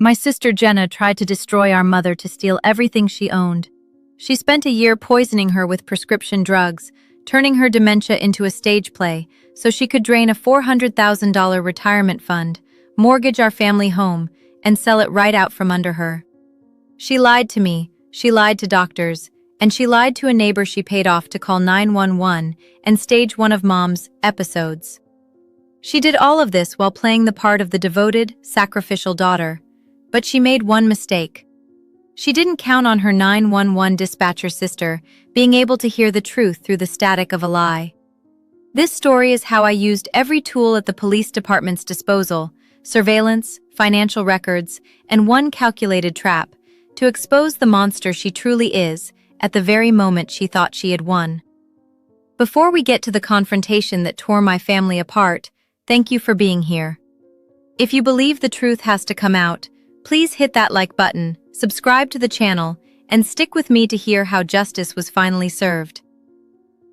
My sister Jenna tried to destroy our mother to steal everything she owned. She spent a year poisoning her with prescription drugs, turning her dementia into a stage play so she could drain a $400,000 retirement fund, mortgage our family home, and sell it right out from under her. She lied to me, she lied to doctors, and she lied to a neighbor she paid off to call 911 and stage one of Mom's episodes. She did all of this while playing the part of the devoted, sacrificial daughter. But she made one mistake. She didn't count on her 911 dispatcher sister being able to hear the truth through the static of a lie. This story is how I used every tool at the police department's disposal, surveillance, financial records, and one calculated trap, to expose the monster she truly is at the very moment she thought she had won. Before we get to the confrontation that tore my family apart, thank you for being here. If you believe the truth has to come out, please hit that like button, subscribe to the channel, and stick with me to hear how justice was finally served.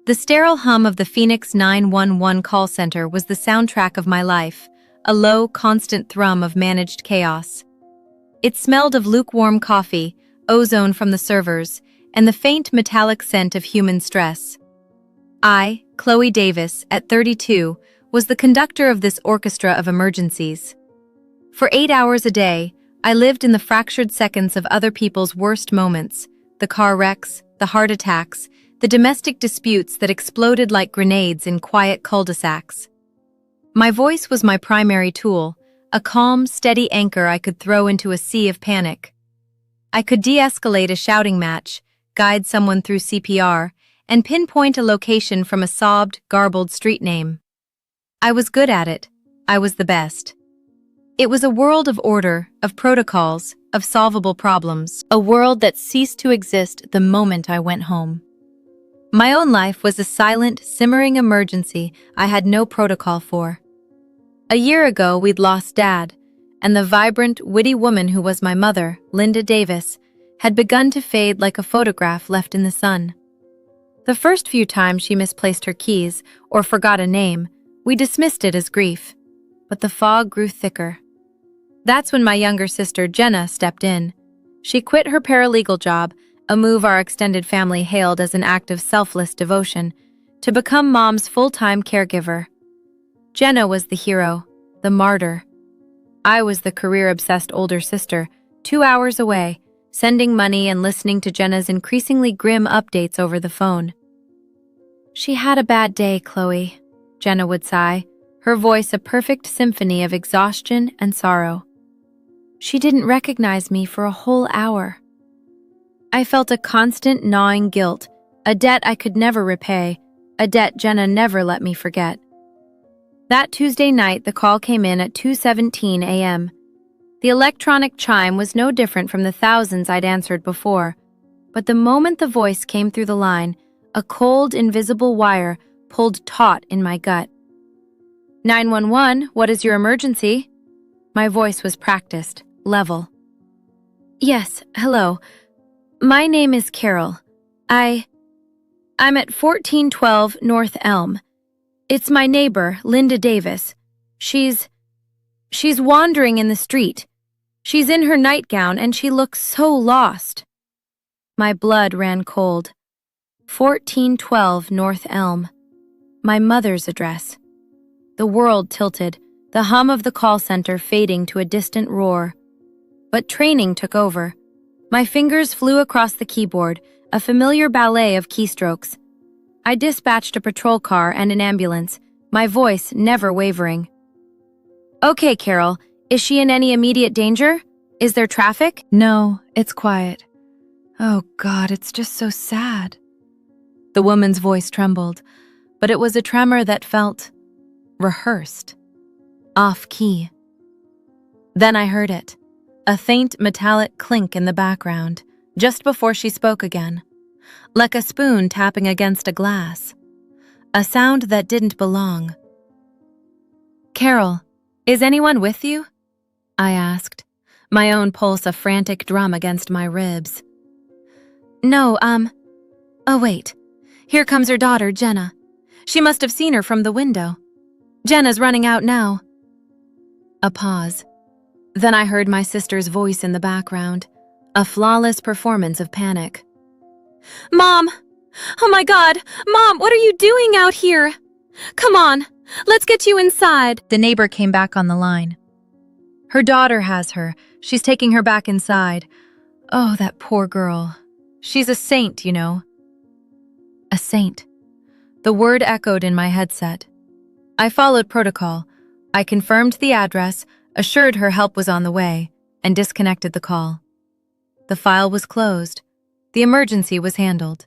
The sterile hum of the Phoenix 911 call center was the soundtrack of my life, a low, constant thrum of managed chaos. It smelled of lukewarm coffee, ozone from the servers, and the faint metallic scent of human stress. I, Chloe Davis, at 32, was the conductor of this orchestra of emergencies. For 8 hours a day, I lived in the fractured seconds of other people's worst moments, the car wrecks, the heart attacks, the domestic disputes that exploded like grenades in quiet cul-de-sacs. My voice was my primary tool, a calm, steady anchor I could throw into a sea of panic. I could de-escalate a shouting match, guide someone through CPR, and pinpoint a location from a sobbed, garbled street name. I was good at it. I was the best. It was a world of order, of protocols, of solvable problems, a world that ceased to exist the moment I went home. My own life was a silent, simmering emergency I had no protocol for. A year ago, we'd lost Dad, and the vibrant, witty woman who was my mother, Linda Davis, had begun to fade like a photograph left in the sun. The first few times she misplaced her keys or forgot a name, we dismissed it as grief, but the fog grew thicker. That's when my younger sister, Jenna, stepped in. She quit her paralegal job, a move our extended family hailed as an act of selfless devotion, to become Mom's full-time caregiver. Jenna was the hero, the martyr. I was the career-obsessed older sister, 2 hours away, sending money and listening to Jenna's increasingly grim updates over the phone. "She had a bad day, Chloe," Jenna would sigh, her voice a perfect symphony of exhaustion and sorrow. "She didn't recognize me for a whole hour." I felt a constant gnawing guilt, a debt I could never repay, a debt Jenna never let me forget. That Tuesday night, the call came in at 2:17 a.m. The electronic chime was no different from the thousands I'd answered before, but the moment the voice came through the line, a cold, invisible wire pulled taut in my gut. "911, what is your emergency?" My voice was practiced, level. "Yes, hello. My name is Carol. I'm at 1412 North Elm. It's my neighbor, Linda Davis. She's wandering in the street. She's in her nightgown and she looks so lost." My blood ran cold. 1412 North Elm. My mother's address. The world tilted, the hum of the call center fading to a distant roar. But training took over. My fingers flew across the keyboard, a familiar ballet of keystrokes. I dispatched a patrol car and an ambulance, my voice never wavering. "Okay, Carol, is she in any immediate danger? Is there traffic?" "No, it's quiet. Oh God, it's just so sad." The woman's voice trembled, but it was a tremor that felt rehearsed, off-key. Then I heard it, a faint metallic clink in the background, just before she spoke again, like a spoon tapping against a glass, a sound that didn't belong. "Carol, is anyone with you?" I asked, my own pulse a frantic drum against my ribs. "No, oh wait, here comes her daughter, Jenna. She must have seen her from the window. Jenna's running out now." A pause. Then I heard my sister's voice in the background, a flawless performance of panic. "Mom! Oh my God! Mom, what are you doing out here? Come on, let's get you inside." The neighbor came back on the line. "Her daughter has her. She's taking her back inside. Oh, that poor girl. She's a saint, you know." A saint. The word echoed in my headset. I followed protocol. I confirmed the address, assured her help was on the way, and disconnected the call. The file was closed. The emergency was handled.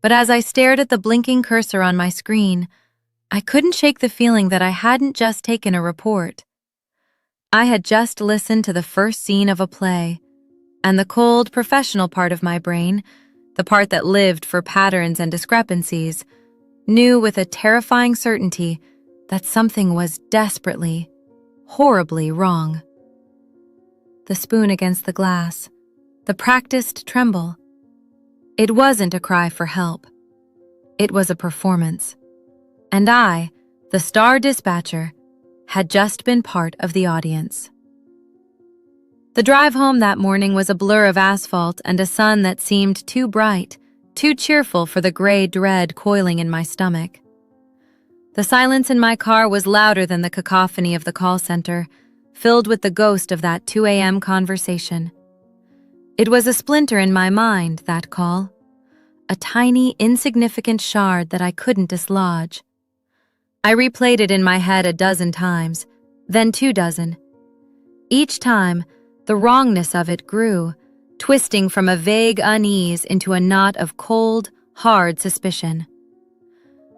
But as I stared at the blinking cursor on my screen, I couldn't shake the feeling that I hadn't just taken a report. I had just listened to the first scene of a play, and the cold, professional part of my brain, the part that lived for patterns and discrepancies, knew with a terrifying certainty that something was desperately, horribly wrong. The spoon against the glass, the practiced tremble. It wasn't a cry for help. It was a performance. And I, the star dispatcher, had just been part of the audience. The drive home that morning was a blur of asphalt and a sun that seemed too bright, too cheerful for the gray dread coiling in my stomach. The silence in my car was louder than the cacophony of the call center, filled with the ghost of that 2 a.m. conversation. It was a splinter in my mind, that call. A tiny, insignificant shard that I couldn't dislodge. I replayed it in my head a dozen times, then 24. Each time, the wrongness of it grew, twisting from a vague unease into a knot of cold, hard suspicion.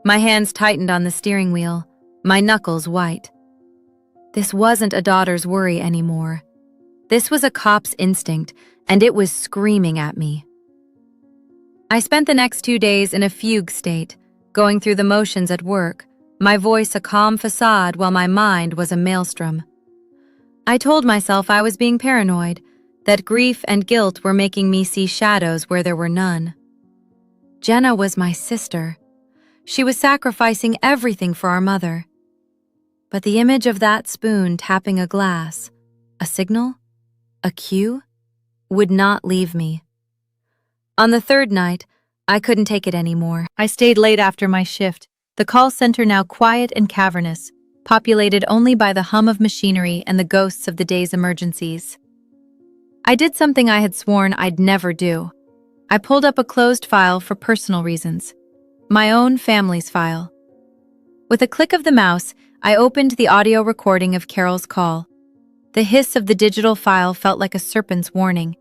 My hands tightened on the steering wheel, my knuckles white. This wasn't a daughter's worry anymore. This was a cop's instinct, and it was screaming at me. I spent the next 2 days in a fugue state, going through the motions at work, my voice a calm facade while my mind was a maelstrom. I told myself I was being paranoid, that grief and guilt were making me see shadows where there were none. Jenna was my sister. She was sacrificing everything for our mother. But the image of that spoon tapping a glass, a signal, a cue, would not leave me. On the third night, I couldn't take it anymore. I stayed late after my shift, the call center now quiet and cavernous, populated only by the hum of machinery and the ghosts of the day's emergencies. I did something I had sworn I'd never do. I pulled up a closed file for personal reasons. My own family's file. With a click of the mouse, I opened the audio recording of Carol's call. The hiss of the digital file felt like a serpent's warning.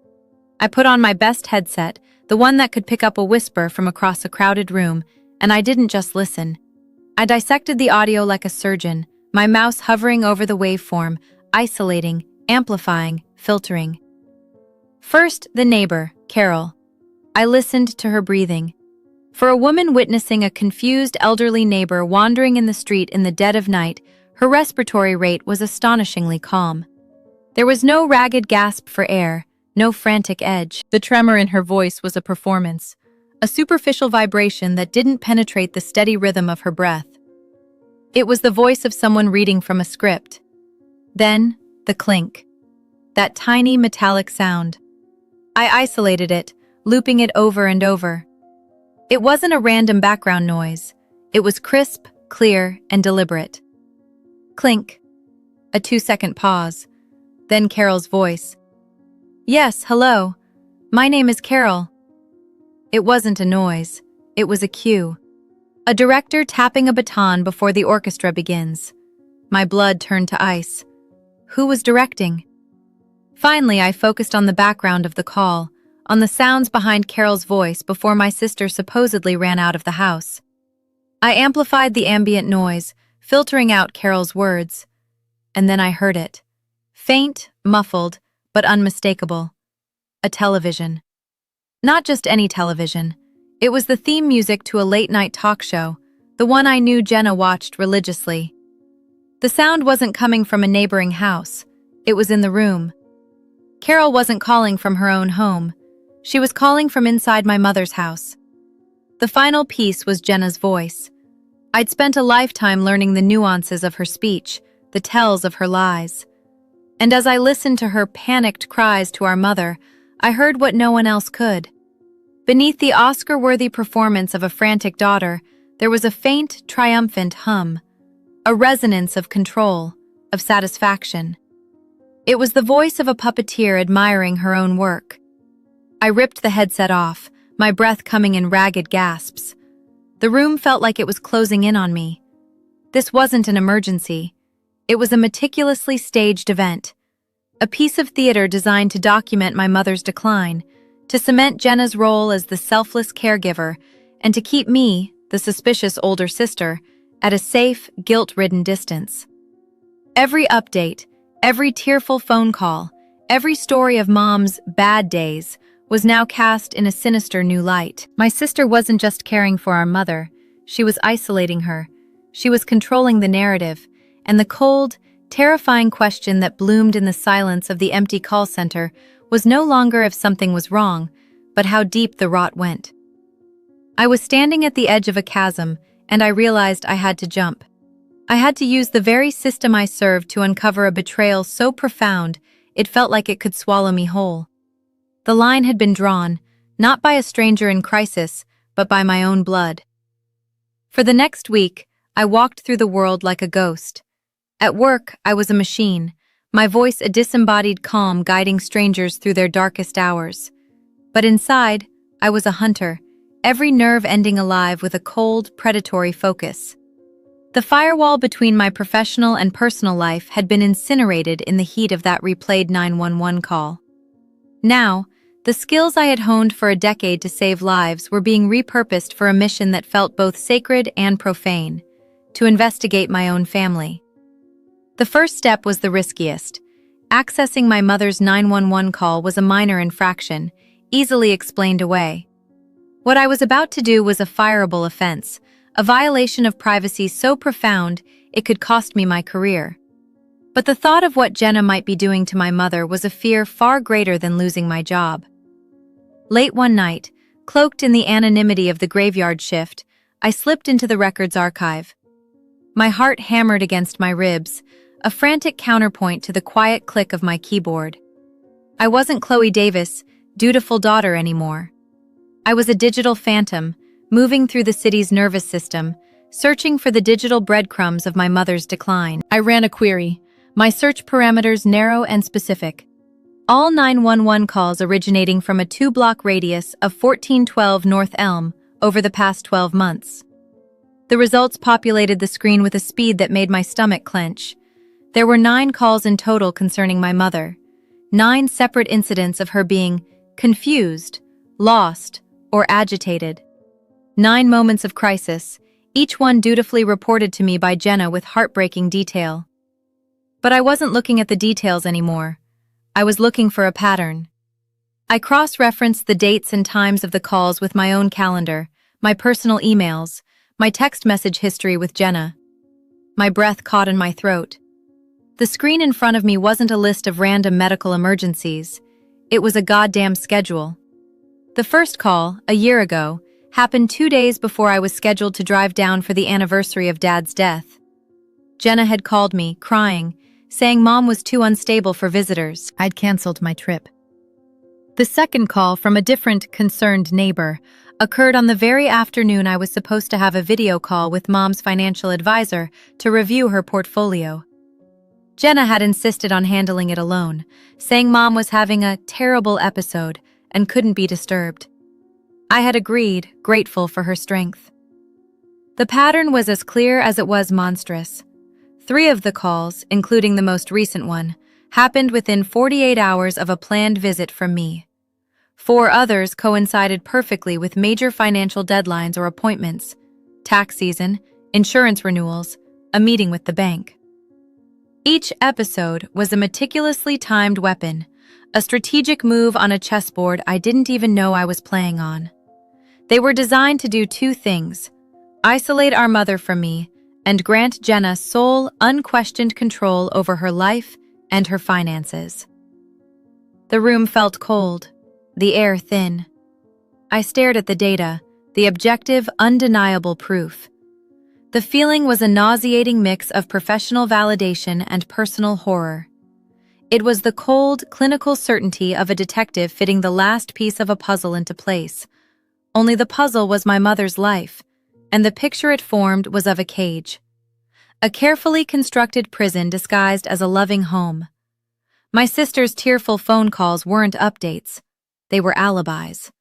I put on my best headset, the one that could pick up a whisper from across a crowded room, and I didn't just listen. I dissected the audio like a surgeon, my mouse hovering over the waveform, isolating, amplifying, filtering. First, the neighbor, Carol. I listened to her breathing. For a woman witnessing a confused elderly neighbor wandering in the street in the dead of night, her respiratory rate was astonishingly calm. There was no ragged gasp for air, no frantic edge. The tremor in her voice was a performance, a superficial vibration that didn't penetrate the steady rhythm of her breath. It was the voice of someone reading from a script. Then, the clink. That tiny metallic sound. I isolated it, looping it over and over. It wasn't a random background noise. It was crisp, clear, and deliberate. Clink. A 2-second pause. Then Carol's voice. "Yes, hello. My name is Carol." It wasn't a noise. It was a cue. A director tapping a baton before the orchestra begins. My blood turned to ice. Who was directing? Finally, I focused on the background of the call, on the sounds behind Carol's voice before my sister supposedly ran out of the house. I amplified the ambient noise, filtering out Carol's words. And then I heard it. Faint, muffled, but unmistakable. A television. Not just any television. It was the theme music to a late-night talk show, the one I knew Jenna watched religiously. The sound wasn't coming from a neighboring house. It was in the room. Carol wasn't calling from her own home. She was calling from inside my mother's house. The final piece was Jenna's voice. I'd spent a lifetime learning the nuances of her speech, the tells of her lies. And as I listened to her panicked cries to our mother, I heard what no one else could. Beneath the Oscar-worthy performance of a frantic daughter, there was a faint, triumphant hum, a resonance of control, of satisfaction. It was the voice of a puppeteer admiring her own work. I ripped the headset off, my breath coming in ragged gasps. The room felt like it was closing in on me. This wasn't an emergency. It was a meticulously staged event, a piece of theater designed to document my mother's decline, to cement Jenna's role as the selfless caregiver, and to keep me, the suspicious older sister, at a safe, guilt-ridden distance. Every update, every tearful phone call, every story of Mom's bad days was now cast in a sinister new light. My sister wasn't just caring for our mother, she was isolating her. She was controlling the narrative, and the cold, terrifying question that bloomed in the silence of the empty call center was no longer if something was wrong, but how deep the rot went. I was standing at the edge of a chasm, and I realized I had to jump. I had to use the very system I served to uncover a betrayal so profound it felt like it could swallow me whole. The line had been drawn, not by a stranger in crisis, but by my own blood. For the next week, I walked through the world like a ghost. At work, I was a machine, my voice a disembodied calm guiding strangers through their darkest hours. But inside, I was a hunter, every nerve ending alive with a cold, predatory focus. The firewall between my professional and personal life had been incinerated in the heat of that replayed 911 call. Now, the skills I had honed for a decade to save lives were being repurposed for a mission that felt both sacred and profane: to investigate my own family. The first step was the riskiest. Accessing my mother's 911 call was a minor infraction, easily explained away. What I was about to do was a fireable offense, a violation of privacy so profound it could cost me my career. But the thought of what Jenna might be doing to my mother was a fear far greater than losing my job. Late one night, cloaked in the anonymity of the graveyard shift, I slipped into the records archive. My heart hammered against my ribs, a frantic counterpoint to the quiet click of my keyboard. I wasn't Chloe Davis, dutiful daughter anymore. I was a digital phantom, moving through the city's nervous system, searching for the digital breadcrumbs of my mother's decline. I ran a query, my search parameters narrow and specific. All 911 calls originating from a 2-block radius of 1412 North Elm over the past 12 months. The results populated the screen with a speed that made my stomach clench. There were 9 calls in total concerning my mother, 9 separate incidents of her being confused, lost, or agitated. 9 moments of crisis, each one dutifully reported to me by Jenna with heartbreaking detail. But I wasn't looking at the details anymore. I was looking for a pattern. I cross-referenced the dates and times of the calls with my own calendar, my personal emails, my text message history with Jenna. My breath caught in my throat. The screen in front of me wasn't a list of random medical emergencies. It was a goddamn schedule. The first call, a year ago, happened 2 days before I was scheduled to drive down for the anniversary of Dad's death. Jenna had called me, crying, saying Mom was too unstable for visitors. I'd canceled my trip. The second call from a different, concerned neighbor occurred on the very afternoon I was supposed to have a video call with Mom's financial advisor to review her portfolio. Jenna had insisted on handling it alone, saying Mom was having a terrible episode and couldn't be disturbed. I had agreed, grateful for her strength. The pattern was as clear as it was monstrous. 3 of the calls, including the most recent one, happened within 48 hours of a planned visit from me. 4 others coincided perfectly with major financial deadlines or appointments: tax season, insurance renewals, a meeting with the bank. Each episode was a meticulously timed weapon, a strategic move on a chessboard I didn't even know I was playing on. They were designed to do 2 things: isolate our mother from me and grant Jenna sole, unquestioned control over her life and her finances. The room felt cold, the air thin. I stared at the data, the objective, undeniable proof. The feeling was a nauseating mix of professional validation and personal horror. It was the cold, clinical certainty of a detective fitting the last piece of a puzzle into place. Only the puzzle was my mother's life, and the picture it formed was of a cage. A carefully constructed prison disguised as a loving home. My sister's tearful phone calls weren't updates. They were alibis.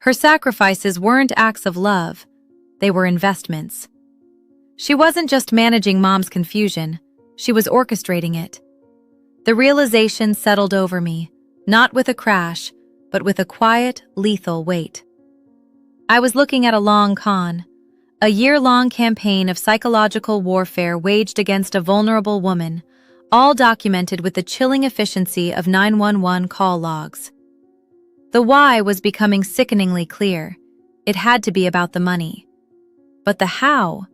Her sacrifices weren't acts of love. They were investments. She wasn't just managing Mom's confusion. She was orchestrating it. The realization settled over me, not with a crash, but with a quiet, lethal weight. I was looking at a long con, a year-long campaign of psychological warfare waged against a vulnerable woman, all documented with the chilling efficiency of 911 call logs. The why was becoming sickeningly clear. It had to be about the money. But the how?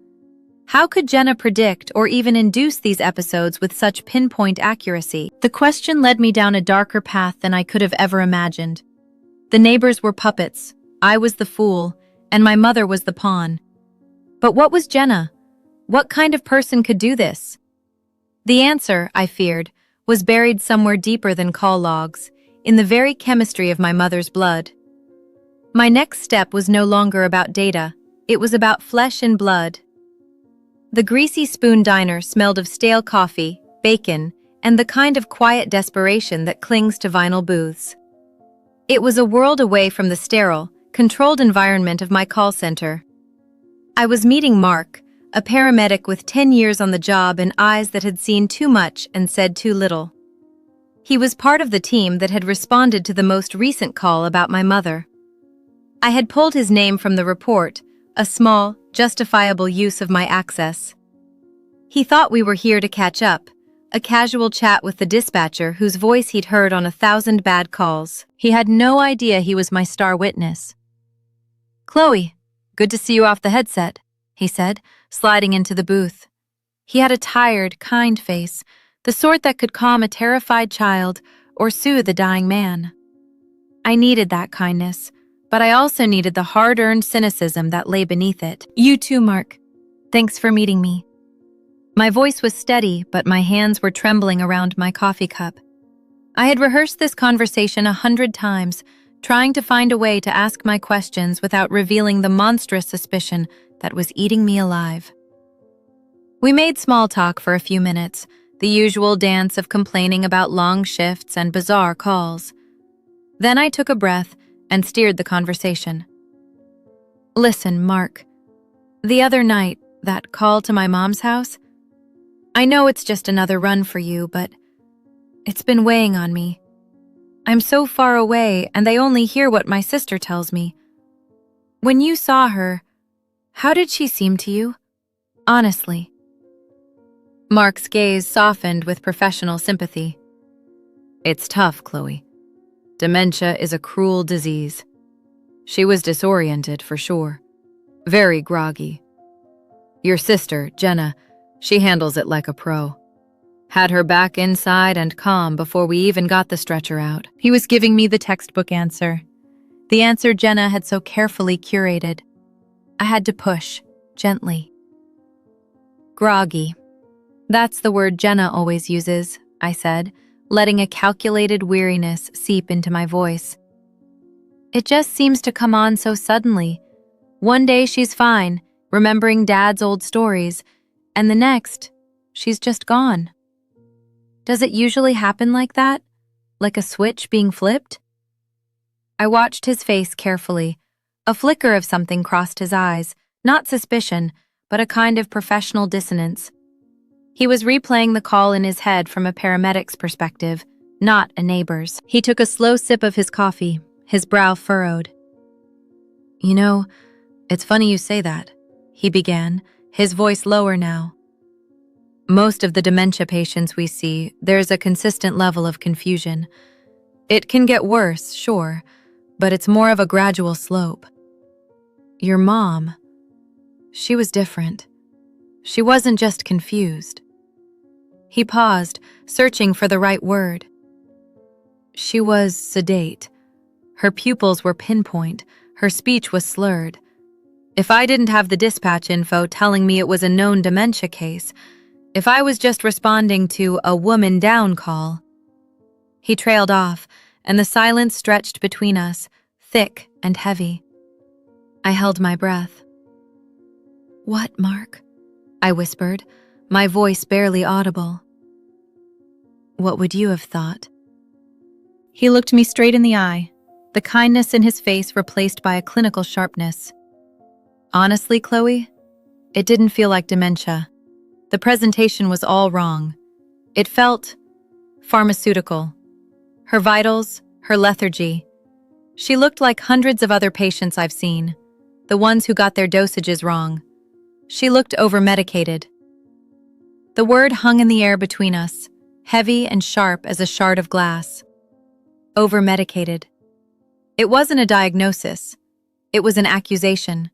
How could Jenna predict or even induce these episodes with such pinpoint accuracy? The question led me down a darker path than I could have ever imagined. The neighbors were puppets, I was the fool, and my mother was the pawn. But what was Jenna? What kind of person could do this? The answer, I feared, was buried somewhere deeper than call logs, in the very chemistry of my mother's blood. My next step was no longer about data, it was about flesh and blood. The Greasy Spoon Diner smelled of stale coffee, bacon, and the kind of quiet desperation that clings to vinyl booths. It was a world away from the sterile, controlled environment of my call center. I was meeting Mark, a paramedic with 10 years on the job and eyes that had seen too much and said too little. He was part of the team that had responded to the most recent call about my mother. I had pulled his name from the report, a small, justifiable use of my access. He thought we were here to catch up, a casual chat with the dispatcher whose voice he'd heard on 1,000 bad calls. He had no idea he was my star witness. "Chloe, good to see you off the headset," he said, sliding into the booth. He had a tired, kind face, the sort that could calm a terrified child or soothe a dying man. I needed that kindness, but I also needed the hard-earned cynicism that lay beneath it. "You too, Mark. Thanks for meeting me." My voice was steady, but my hands were trembling around my coffee cup. I had rehearsed this conversation 100 times, trying to find a way to ask my questions without revealing the monstrous suspicion that was eating me alive. We made small talk for a few minutes, the usual dance of complaining about long shifts and bizarre calls. Then I took a breath and steered the conversation. "Listen, Mark, the other night, that call to my mom's house, I know it's just another run for you, but it's been weighing on me. I'm so far away and I only hear what my sister tells me. When you saw her, how did she seem to you? Honestly." Mark's gaze softened with professional sympathy. "It's tough, Chloe. Dementia is a cruel disease. She was disoriented, for sure. Very groggy. Your sister, Jenna, she handles it like a pro. Had her back inside and calm before we even got the stretcher out." He was giving me the textbook answer. The answer Jenna had so carefully curated. I had to push, gently. "Groggy. That's the word Jenna always uses," I said, letting a calculated weariness seep into my voice. "It just seems to come on so suddenly. One day she's fine, remembering Dad's old stories, and the next, she's just gone. Does it usually happen like that? Like a switch being flipped?" I watched his face carefully. A flicker of something crossed his eyes, not suspicion, but a kind of professional dissonance. He was replaying the call in his head from a paramedic's perspective, not a neighbor's. He took a slow sip of his coffee, his brow furrowed. "You know, it's funny you say that," he began, his voice lower now. "Most of the dementia patients we see, there's a consistent level of confusion. It can get worse, sure, but it's more of a gradual slope. Your mom, she was different. She wasn't just confused." He paused, searching for the right word. "She was sedate. Her pupils were pinpoint, her speech was slurred. If I didn't have the dispatch info telling me it was a known dementia case, if I was just responding to a woman down call, He trailed off, and the silence stretched between us, thick and heavy. I held my breath. "What, Mark?" I whispered, my voice barely audible. "What would you have thought?" He looked me straight in the eye, the kindness in his face replaced by a clinical sharpness. "Honestly, Chloe, it didn't feel like dementia. The presentation was all wrong. It felt pharmaceutical. Her vitals, her lethargy. She looked like hundreds of other patients I've seen, the ones who got their dosages wrong. She looked over-medicated." The word hung in the air between us, heavy and sharp as a shard of glass. Over-medicated. It wasn't a diagnosis. It was an accusation.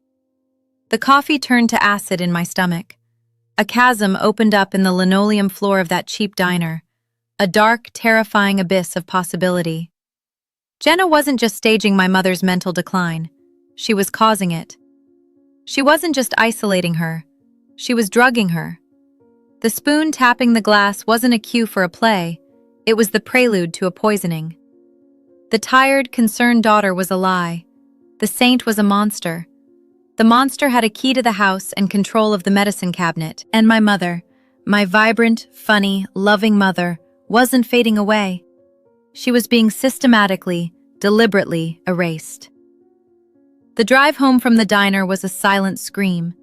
The coffee turned to acid in my stomach. A chasm opened up in the linoleum floor of that cheap diner, a dark, terrifying abyss of possibility. Jenna wasn't just staging my mother's mental decline. She was causing it. She wasn't just isolating her. She was drugging her. The spoon tapping the glass wasn't a cue for a play. It was the prelude to a poisoning. The tired, concerned daughter was a lie. The saint was a monster. The monster had a key to the house and control of the medicine cabinet. And my mother, my vibrant, funny, loving mother, wasn't fading away. She was being systematically, deliberately erased. The drive home from the diner was a silent scream.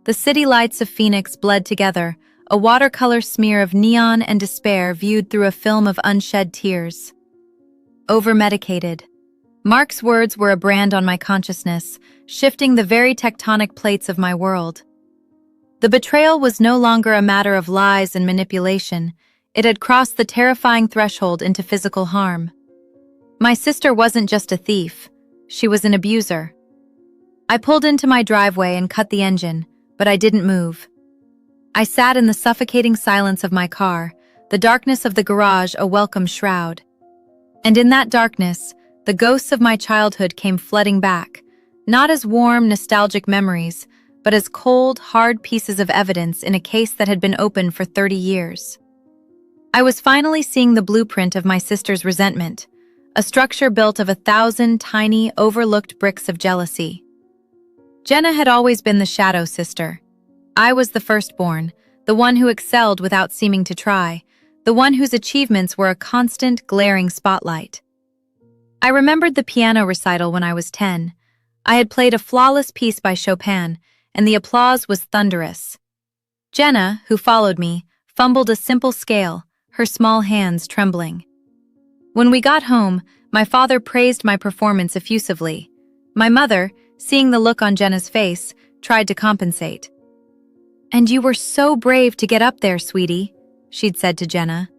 The city lights of Phoenix bled together, a watercolor smear of neon and despair viewed through a film of unshed tears. Over-medicated. Mark's words were a brand on my consciousness, shifting the very tectonic plates of my world. The betrayal was no longer a matter of lies and manipulation. It had crossed the terrifying threshold into physical harm. My sister wasn't just a thief. She was an abuser. I pulled into my driveway and cut the engine, but I didn't move. I sat in the suffocating silence of my car, the darkness of the garage a welcome shroud. And in that darkness, the ghosts of my childhood came flooding back, not as warm, nostalgic memories, but as cold, hard pieces of evidence in a case that had been open for 30 years. I was finally seeing the blueprint of my sister's resentment, a structure built of 1,000 tiny, overlooked bricks of jealousy. Jenna had always been the shadow sister. I was the firstborn, the one who excelled without seeming to try, the one whose achievements were a constant, glaring spotlight. I remembered the piano recital when I was 10. I had played a flawless piece by Chopin, and the applause was thunderous. Jenna, who followed me, fumbled a simple scale, her small hands trembling. When we got home, my father praised my performance effusively. My mother, seeing the look on Jenna's face, tried to compensate. "And you were so brave to get up there, sweetie," she'd said to Jenna.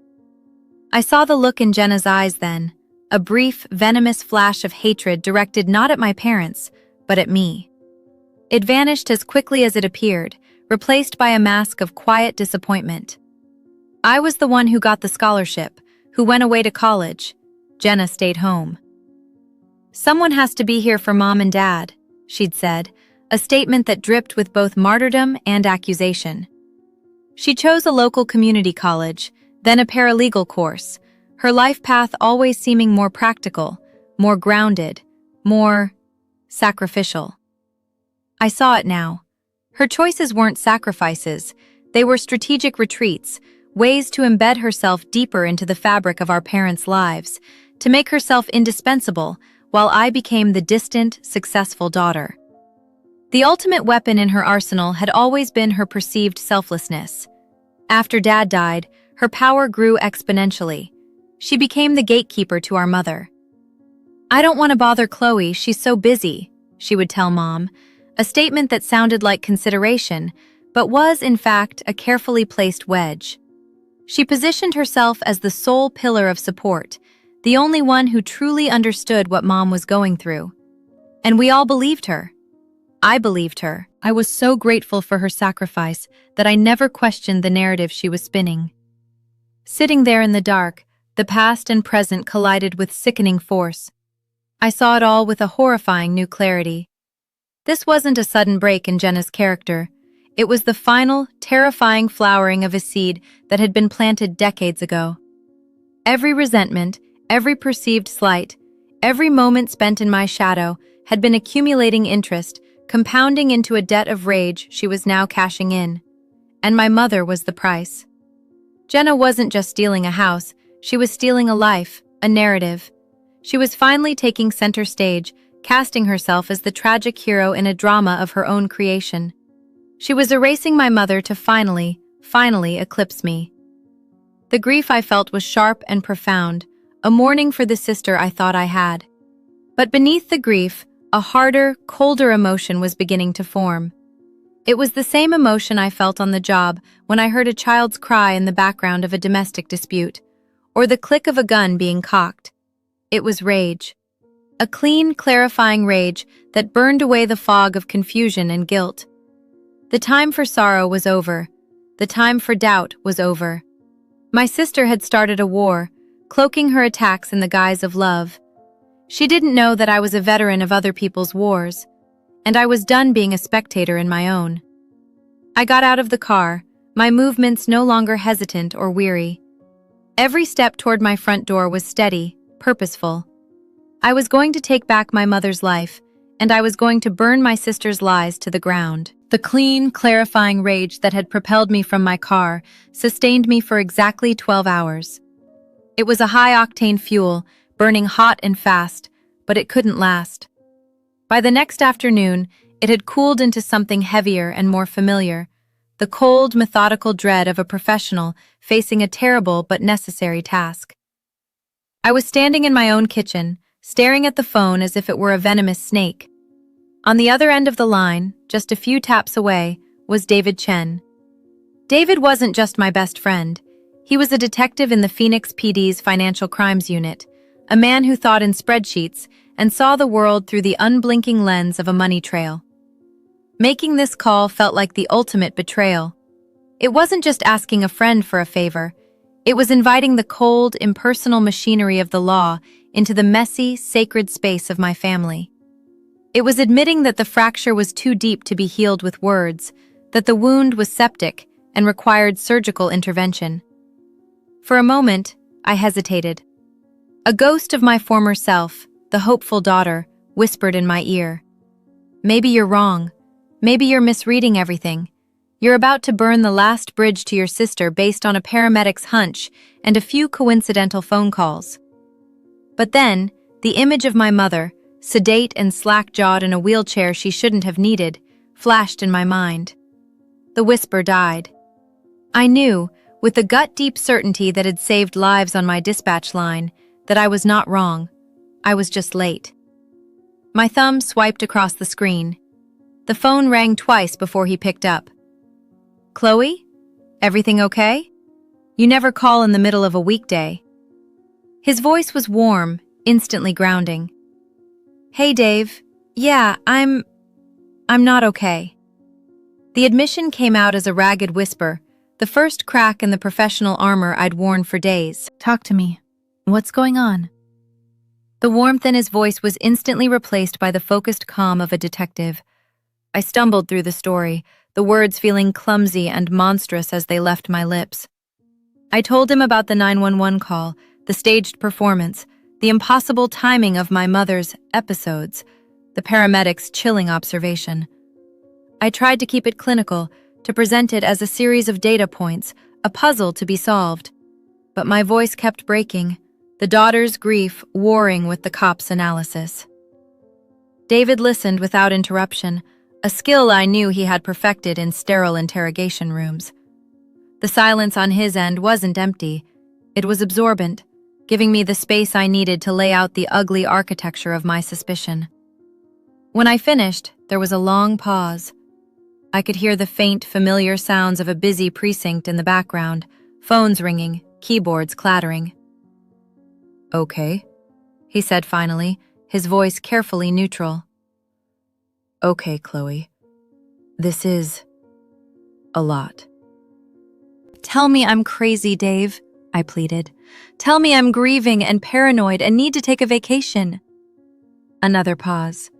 I saw the look in Jenna's eyes then, a brief, venomous flash of hatred directed not at my parents, but at me. It vanished as quickly as it appeared, replaced by a mask of quiet disappointment. I was the one who got the scholarship, who went away to college. Jenna stayed home. "Someone has to be here for Mom and Dad," she'd said, a statement that dripped with both martyrdom and accusation. She chose a local community college, then a paralegal course, her life path always seeming more practical, more grounded, more sacrificial. I saw it now. Her choices weren't sacrifices, they were strategic retreats, ways to embed herself deeper into the fabric of our parents' lives, to make herself indispensable, while I became the distant, successful daughter. The ultimate weapon in her arsenal had always been her perceived selflessness. After Dad died, her power grew exponentially. She became the gatekeeper to our mother. "I don't want to bother Chloe, she's so busy," she would tell Mom, a statement that sounded like consideration, but was, in fact, a carefully placed wedge. She positioned herself as the sole pillar of support, the only one who truly understood what Mom was going through. And we all believed her. I believed her. I was so grateful for her sacrifice that I never questioned the narrative she was spinning. Sitting there in the dark, the past and present collided with sickening force. I saw it all with a horrifying new clarity. This wasn't a sudden break in Jenna's character. It was the final, terrifying flowering of a seed that had been planted decades ago. Every resentment, every perceived slight, every moment spent in my shadow had been accumulating interest, compounding into a debt of rage she was now cashing in. And my mother was the price. Jenna wasn't just stealing a house, she was stealing a life, a narrative. She was finally taking center stage, casting herself as the tragic hero in a drama of her own creation. She was erasing my mother to finally eclipse me. The grief I felt was sharp and profound, a mourning for the sister I thought I had. But beneath the grief, a harder, colder emotion was beginning to form. It was the same emotion I felt on the job when I heard a child's cry in the background of a domestic dispute, or the click of a gun being cocked. It was rage. A clean, clarifying rage that burned away the fog of confusion and guilt. The time for sorrow was over. The time for doubt was over. My sister had started a war, cloaking her attacks in the guise of love. She didn't know that I was a veteran of other people's wars, and I was done being a spectator in my own. I got out of the car, my movements no longer hesitant or weary. Every step toward my front door was steady, purposeful. I was going to take back my mother's life, and I was going to burn my sister's lies to the ground. The clean, clarifying rage that had propelled me from my car sustained me for exactly 12 hours. It was a high-octane fuel, burning hot and fast, but it couldn't last. By the next afternoon, it had cooled into something heavier and more familiar, the cold, methodical dread of a professional facing a terrible but necessary task. I was standing in my own kitchen, staring at the phone as if it were a venomous snake. On the other end of the line, just a few taps away, was David Chen. David wasn't just my best friend. He was a detective in the Phoenix PD's Financial Crimes Unit, a man who thought in spreadsheets and saw the world through the unblinking lens of a money trail. Making this call felt like the ultimate betrayal. It wasn't just asking a friend for a favor. It was inviting the cold, impersonal machinery of the law into the messy, sacred space of my family. It was admitting that the fracture was too deep to be healed with words, that the wound was septic and required surgical intervention. For a moment, I hesitated. A ghost of my former self, the hopeful daughter, whispered in my ear. Maybe you're wrong. Maybe you're misreading everything. You're about to burn the last bridge to your sister based on a paramedic's hunch and a few coincidental phone calls. But then, the image of my mother, sedate and slack-jawed in a wheelchair she shouldn't have needed, flashed in my mind. The whisper died. I knew, with the gut-deep certainty that had saved lives on my dispatch line, that I was not wrong. I was just late. My thumb swiped across the screen. The phone rang twice before he picked up. Chloe? Everything okay? You never call in the middle of a weekday. His voice was warm, instantly grounding. Hey, Dave. Yeah, I'm not okay. The admission came out as a ragged whisper, the first crack in the professional armor I'd worn for days. Talk to me. What's going on? The warmth in his voice was instantly replaced by the focused calm of a detective. I stumbled through the story, the words feeling clumsy and monstrous as they left my lips. I told him about the 911 call, the staged performance, the impossible timing of my mother's episodes, the paramedic's chilling observation. I tried to keep it clinical, to present it as a series of data points, a puzzle to be solved. But my voice kept breaking, the daughter's grief warring with the cop's analysis. David listened without interruption, a skill I knew he had perfected in sterile interrogation rooms. The silence on his end wasn't empty. It was absorbent, giving me the space I needed to lay out the ugly architecture of my suspicion. When I finished, there was a long pause. I could hear the faint, familiar sounds of a busy precinct in the background, phones ringing, keyboards clattering. Okay, he said finally, his voice carefully neutral. Okay, Chloe. This is a lot. Tell me I'm crazy, Dave, I pleaded. Tell me I'm grieving and paranoid and need to take a vacation. Another pause.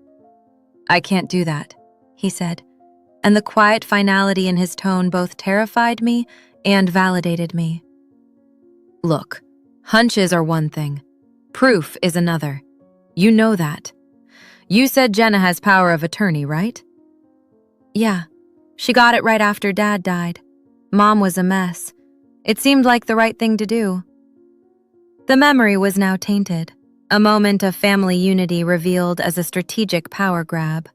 I can't do that, he said, and the quiet finality in his tone both terrified me and validated me. Look, Hunches are one thing. Proof is another. You know that. You said Jenna has power of attorney, right? Yeah. She got it right after Dad died. Mom was a mess. It seemed like the right thing to do. The memory was now tainted, a moment of family unity revealed as a strategic power grab.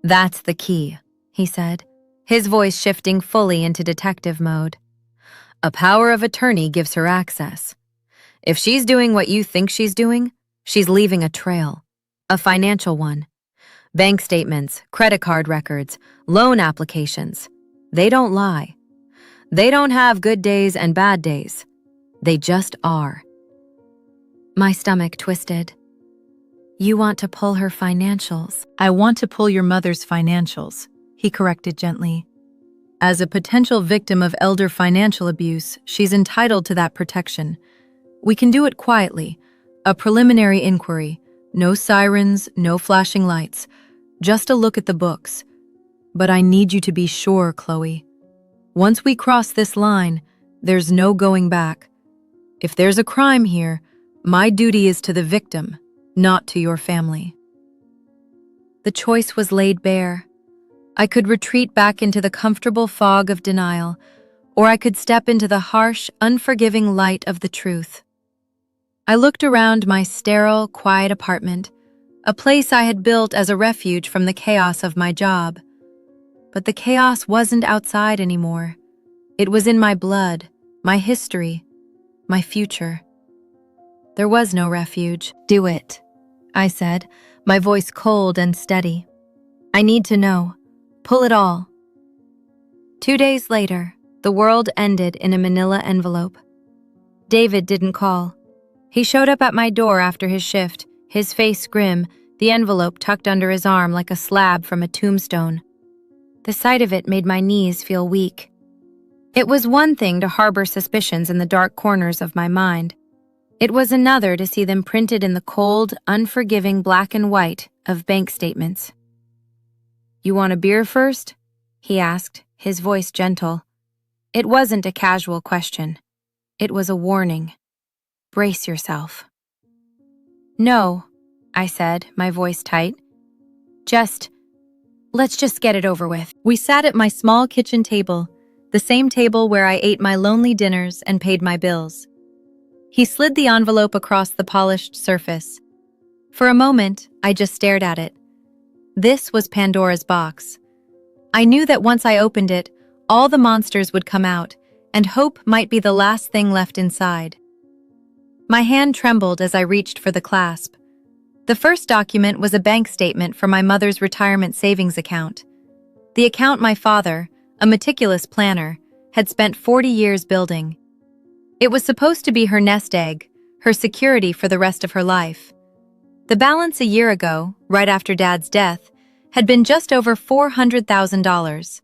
That's the key, he said, his voice shifting fully into detective mode. A power of attorney gives her access. If she's doing what you think she's doing, she's leaving a trail, a financial one. Bank statements, credit card records, loan applications. They don't lie. They don't have good days and bad days. They just are. My stomach twisted. You want to pull her financials? I want to pull your mother's financials, he corrected gently. As a potential victim of elder financial abuse, she's entitled to that protection. We can do it quietly, a preliminary inquiry, no sirens, no flashing lights, just a look at the books. But I need you to be sure, Chloe. Once we cross this line, there's no going back. If there's a crime here, my duty is to the victim, not to your family. The choice was laid bare. I could retreat back into the comfortable fog of denial, or I could step into the harsh, unforgiving light of the truth. I looked around my sterile, quiet apartment, a place I had built as a refuge from the chaos of my job. But the chaos wasn't outside anymore. It was in my blood, my history, my future. There was no refuge. Do it, I said, my voice cold and steady. I need to know. Pull it all. 2 days later, the world ended in a manila envelope. David didn't call. He showed up at my door after his shift, his face grim, the envelope tucked under his arm like a slab from a tombstone. The sight of it made my knees feel weak. It was one thing to harbor suspicions in the dark corners of my mind. It was another to see them printed in the cold, unforgiving black and white of bank statements. You want a beer first? He asked, his voice gentle. It wasn't a casual question. It was a warning. Brace yourself. No, I said, my voice tight. Let's just get it over with. We sat at my small kitchen table, the same table where I ate my lonely dinners and paid my bills. He slid the envelope across the polished surface. For a moment, I just stared at it. This was Pandora's box. I knew that once I opened it, all the monsters would come out, and hope might be the last thing left inside. My hand trembled as I reached for the clasp. The first document was a bank statement for my mother's retirement savings account. The account my father, a meticulous planner, had spent 40 years building. It was supposed to be her nest egg, her security for the rest of her life. The balance a year ago, right after Dad's death, had been just over $400,000.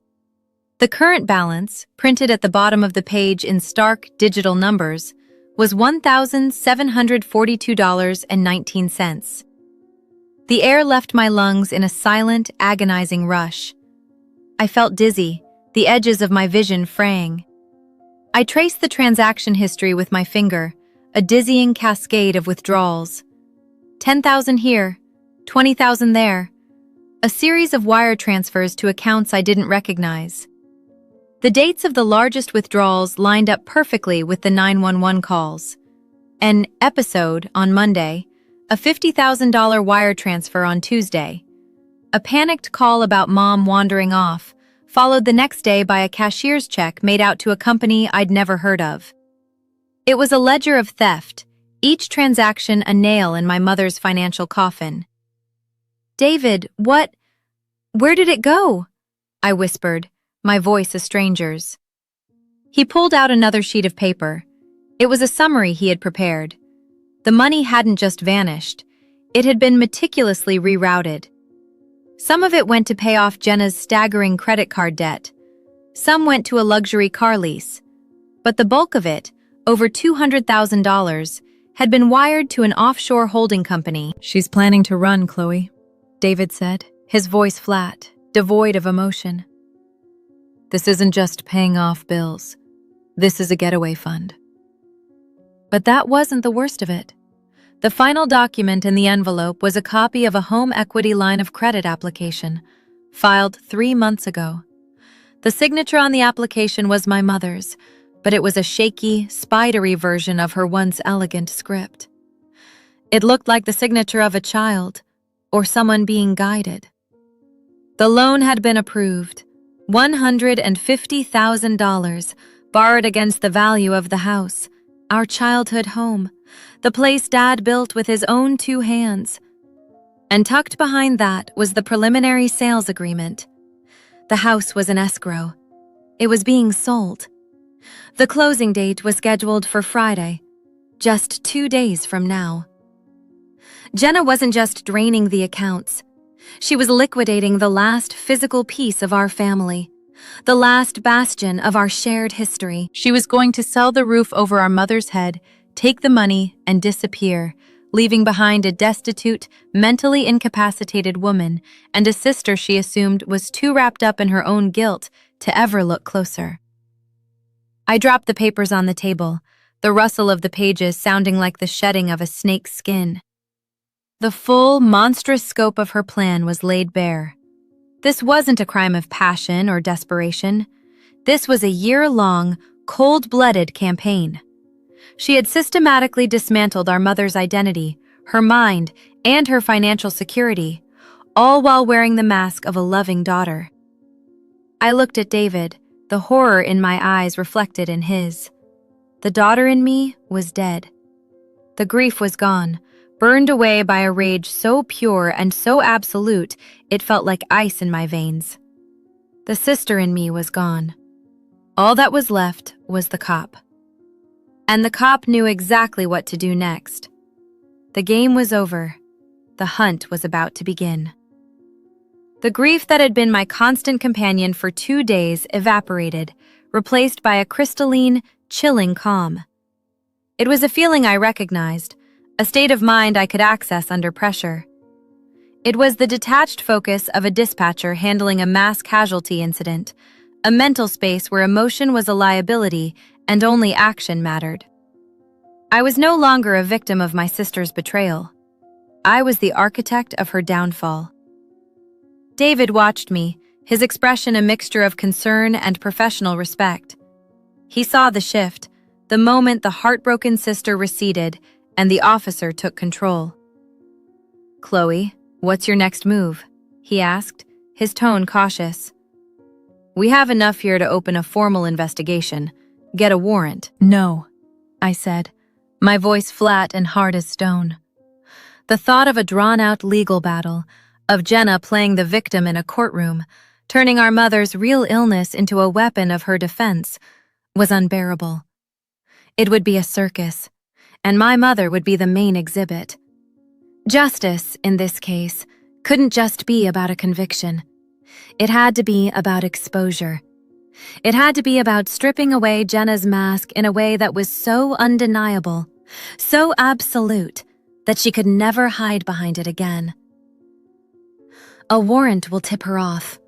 The current balance, printed at the bottom of the page in stark digital numbers, was $1,742.19. The air left my lungs in a silent, agonizing rush. I felt dizzy, the edges of my vision fraying. I traced the transaction history with my finger, a dizzying cascade of withdrawals. 10,000 here, 20,000 there. A series of wire transfers to accounts I didn't recognize. The dates of the largest withdrawals lined up perfectly with the 911 calls. An episode on Monday, a $50,000 wire transfer on Tuesday. A panicked call about Mom wandering off, followed the next day by a cashier's check made out to a company I'd never heard of. It was a ledger of theft, each transaction a nail in my mother's financial coffin. David, where did it go? I whispered, my voice a stranger's. He pulled out another sheet of paper. It was a summary he had prepared. The money hadn't just vanished. It had been meticulously rerouted. Some of it went to pay off Jenna's staggering credit card debt. Some went to a luxury car lease. But the bulk of it, over $200,000, had been wired to an offshore holding company. She's planning to run, Chloe, David said, his voice flat, devoid of emotion. This isn't just paying off bills. This is a getaway fund. But that wasn't the worst of it. The final document in the envelope was a copy of a home equity line of credit application, filed 3 months ago. The signature on the application was my mother's, but it was a shaky, spidery version of her once elegant script. It looked like the signature of a child, or someone being guided. The loan had been approved, $150,000, borrowed against the value of the house, our childhood home, the place Dad built with his own 2 hands. And tucked behind that was the preliminary sales agreement. The house was in escrow. It was being sold. The closing date was scheduled for Friday, just 2 days from now. Jenna wasn't just draining the accounts. She was liquidating the last physical piece of our family, the last bastion of our shared history. She was going to sell the roof over our mother's head, take the money, and disappear, leaving behind a destitute, mentally incapacitated woman and a sister she assumed was too wrapped up in her own guilt to ever look closer. I dropped the papers on the table, the rustle of the pages sounding like the shedding of a snake's skin. The full, monstrous scope of her plan was laid bare. This wasn't a crime of passion or desperation. This was a year-long, cold-blooded campaign. She had systematically dismantled our mother's identity, her mind, and her financial security, all while wearing the mask of a loving daughter. I looked at David, the horror in my eyes reflected in his. The daughter in me was dead. The grief was gone, burned away by a rage so pure and so absolute it felt like ice in my veins. The sister in me was gone. All that was left was the cop. And the cop knew exactly what to do next. The game was over. The hunt was about to begin. The grief that had been my constant companion for 2 days evaporated, replaced by a crystalline, chilling calm. It was a feeling I recognized, a state of mind I could access under pressure. It was the detached focus of a dispatcher handling a mass casualty incident, a mental space where emotion was a liability and only action mattered. I was no longer a victim of my sister's betrayal. I was the architect of her downfall. David watched me, his expression a mixture of concern and professional respect. He saw the shift, the moment the heartbroken sister receded and the officer took control. "Chloe, what's your next move?" he asked, his tone cautious. "We have enough here to open a formal investigation. Get a warrant." "No," I said, my voice flat and hard as stone. The thought of a drawn-out legal battle, of Jenna playing the victim in a courtroom, turning our mother's real illness into a weapon of her defense, was unbearable. It would be a circus, and my mother would be the main exhibit. Justice, in this case, couldn't just be about a conviction. It had to be about exposure. It had to be about stripping away Jenna's mask in a way that was so undeniable, so absolute, that she could never hide behind it again. "A warrant will tip her off,"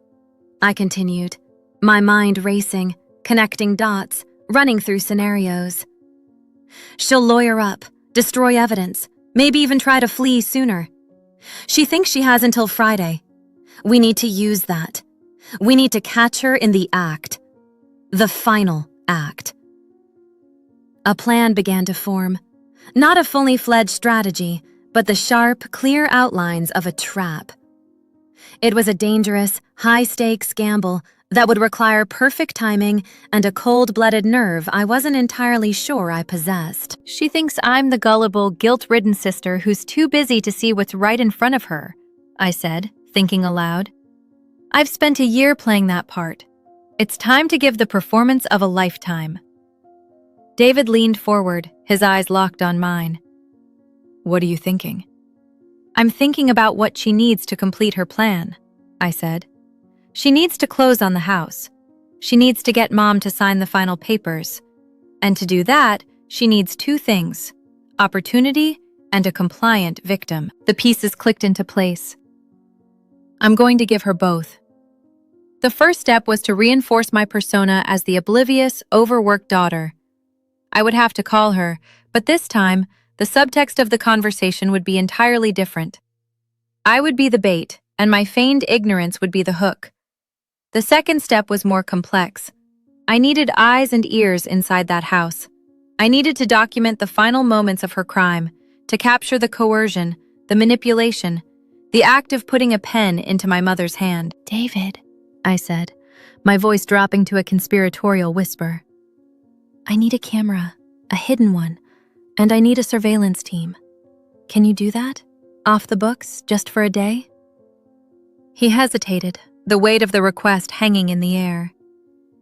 I continued, my mind racing, connecting dots, running through scenarios. "She'll lawyer up, destroy evidence, maybe even try to flee sooner. She thinks she has until Friday. We need to use that. We need to catch her in the act. The final act." A plan began to form. Not a fully fledged strategy, but the sharp, clear outlines of a trap. It was a dangerous, high-stakes gamble that would require perfect timing and a cold-blooded nerve I wasn't entirely sure I possessed. "She thinks I'm the gullible, guilt-ridden sister who's too busy to see what's right in front of her," I said, thinking aloud. "I've spent a year playing that part. It's time to give the performance of a lifetime." David leaned forward, his eyes locked on mine. "What are you thinking?" "I'm thinking about what she needs to complete her plan," I said. "She needs to close on the house. She needs to get Mom to sign the final papers. And to do that, she needs 2 things: opportunity and a compliant victim." The pieces clicked into place. I'm going to give her both. The first step was to reinforce my persona as the oblivious, overworked daughter. I would have to call her, But this time, the subtext of the conversation would be entirely different. I would be the bait, and my feigned ignorance would be the hook. The second step was more complex. I needed eyes and ears inside that house. I needed to document the final moments of her crime, to capture the coercion, the manipulation, the act of putting a pen into my mother's hand. David, I said, my voice dropping to a conspiratorial whisper. I need a camera, a hidden one, and I need a surveillance team. Can you do that? Off the books, just for a day? He hesitated, the weight of the request hanging in the air.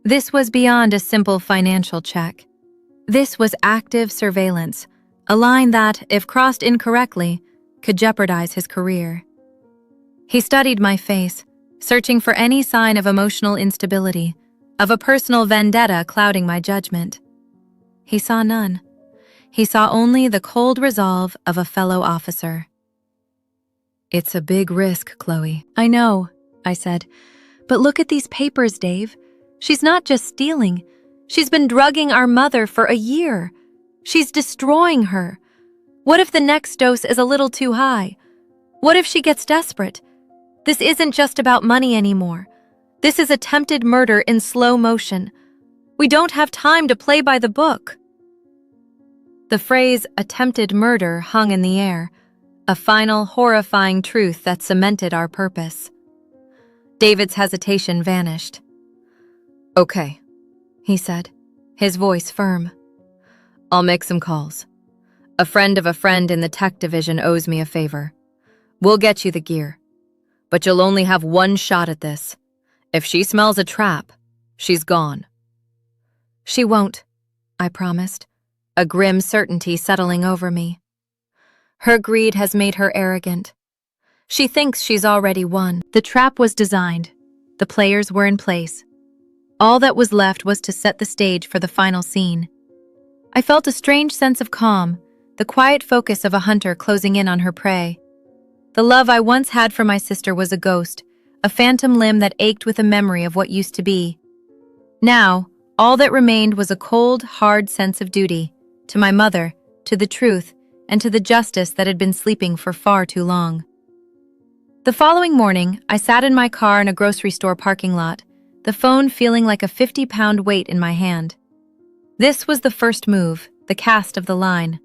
This was beyond a simple financial check. This was active surveillance, a line that, if crossed incorrectly, could jeopardize his career. He studied my face, searching for any sign of emotional instability, of a personal vendetta clouding my judgment. He saw none. He saw only the cold resolve of a fellow officer. It's a big risk, Chloe. I know, I said. But look at these papers, Dave. She's not just stealing. She's been drugging our mother for a year. She's destroying her. What if the next dose is a little too high? What if she gets desperate? This isn't just about money anymore. This is attempted murder in slow motion. We don't have time to play by the book. The phrase attempted murder hung in the air, a final, horrifying truth that cemented our purpose. David's hesitation vanished. Okay, he said, his voice firm. I'll make some calls. A friend of a friend in the tech division owes me a favor. We'll get you the gear. But you'll only have one shot at this. If she smells a trap, she's gone. She won't, I promised, a grim certainty settling over me. Her greed has made her arrogant. She thinks she's already won. The trap was designed. The players were in place. All that was left was to set the stage for the final scene. I felt a strange sense of calm, the quiet focus of a hunter closing in on her prey. The love I once had for my sister was a ghost, a phantom limb that ached with a memory of what used to be. Now, all that remained was a cold, hard sense of duty, to my mother, to the truth, and to the justice that had been sleeping for far too long. The following morning, I sat in my car in a grocery store parking lot, the phone feeling like a 50-pound weight in my hand. This was the first move, the cast of the line.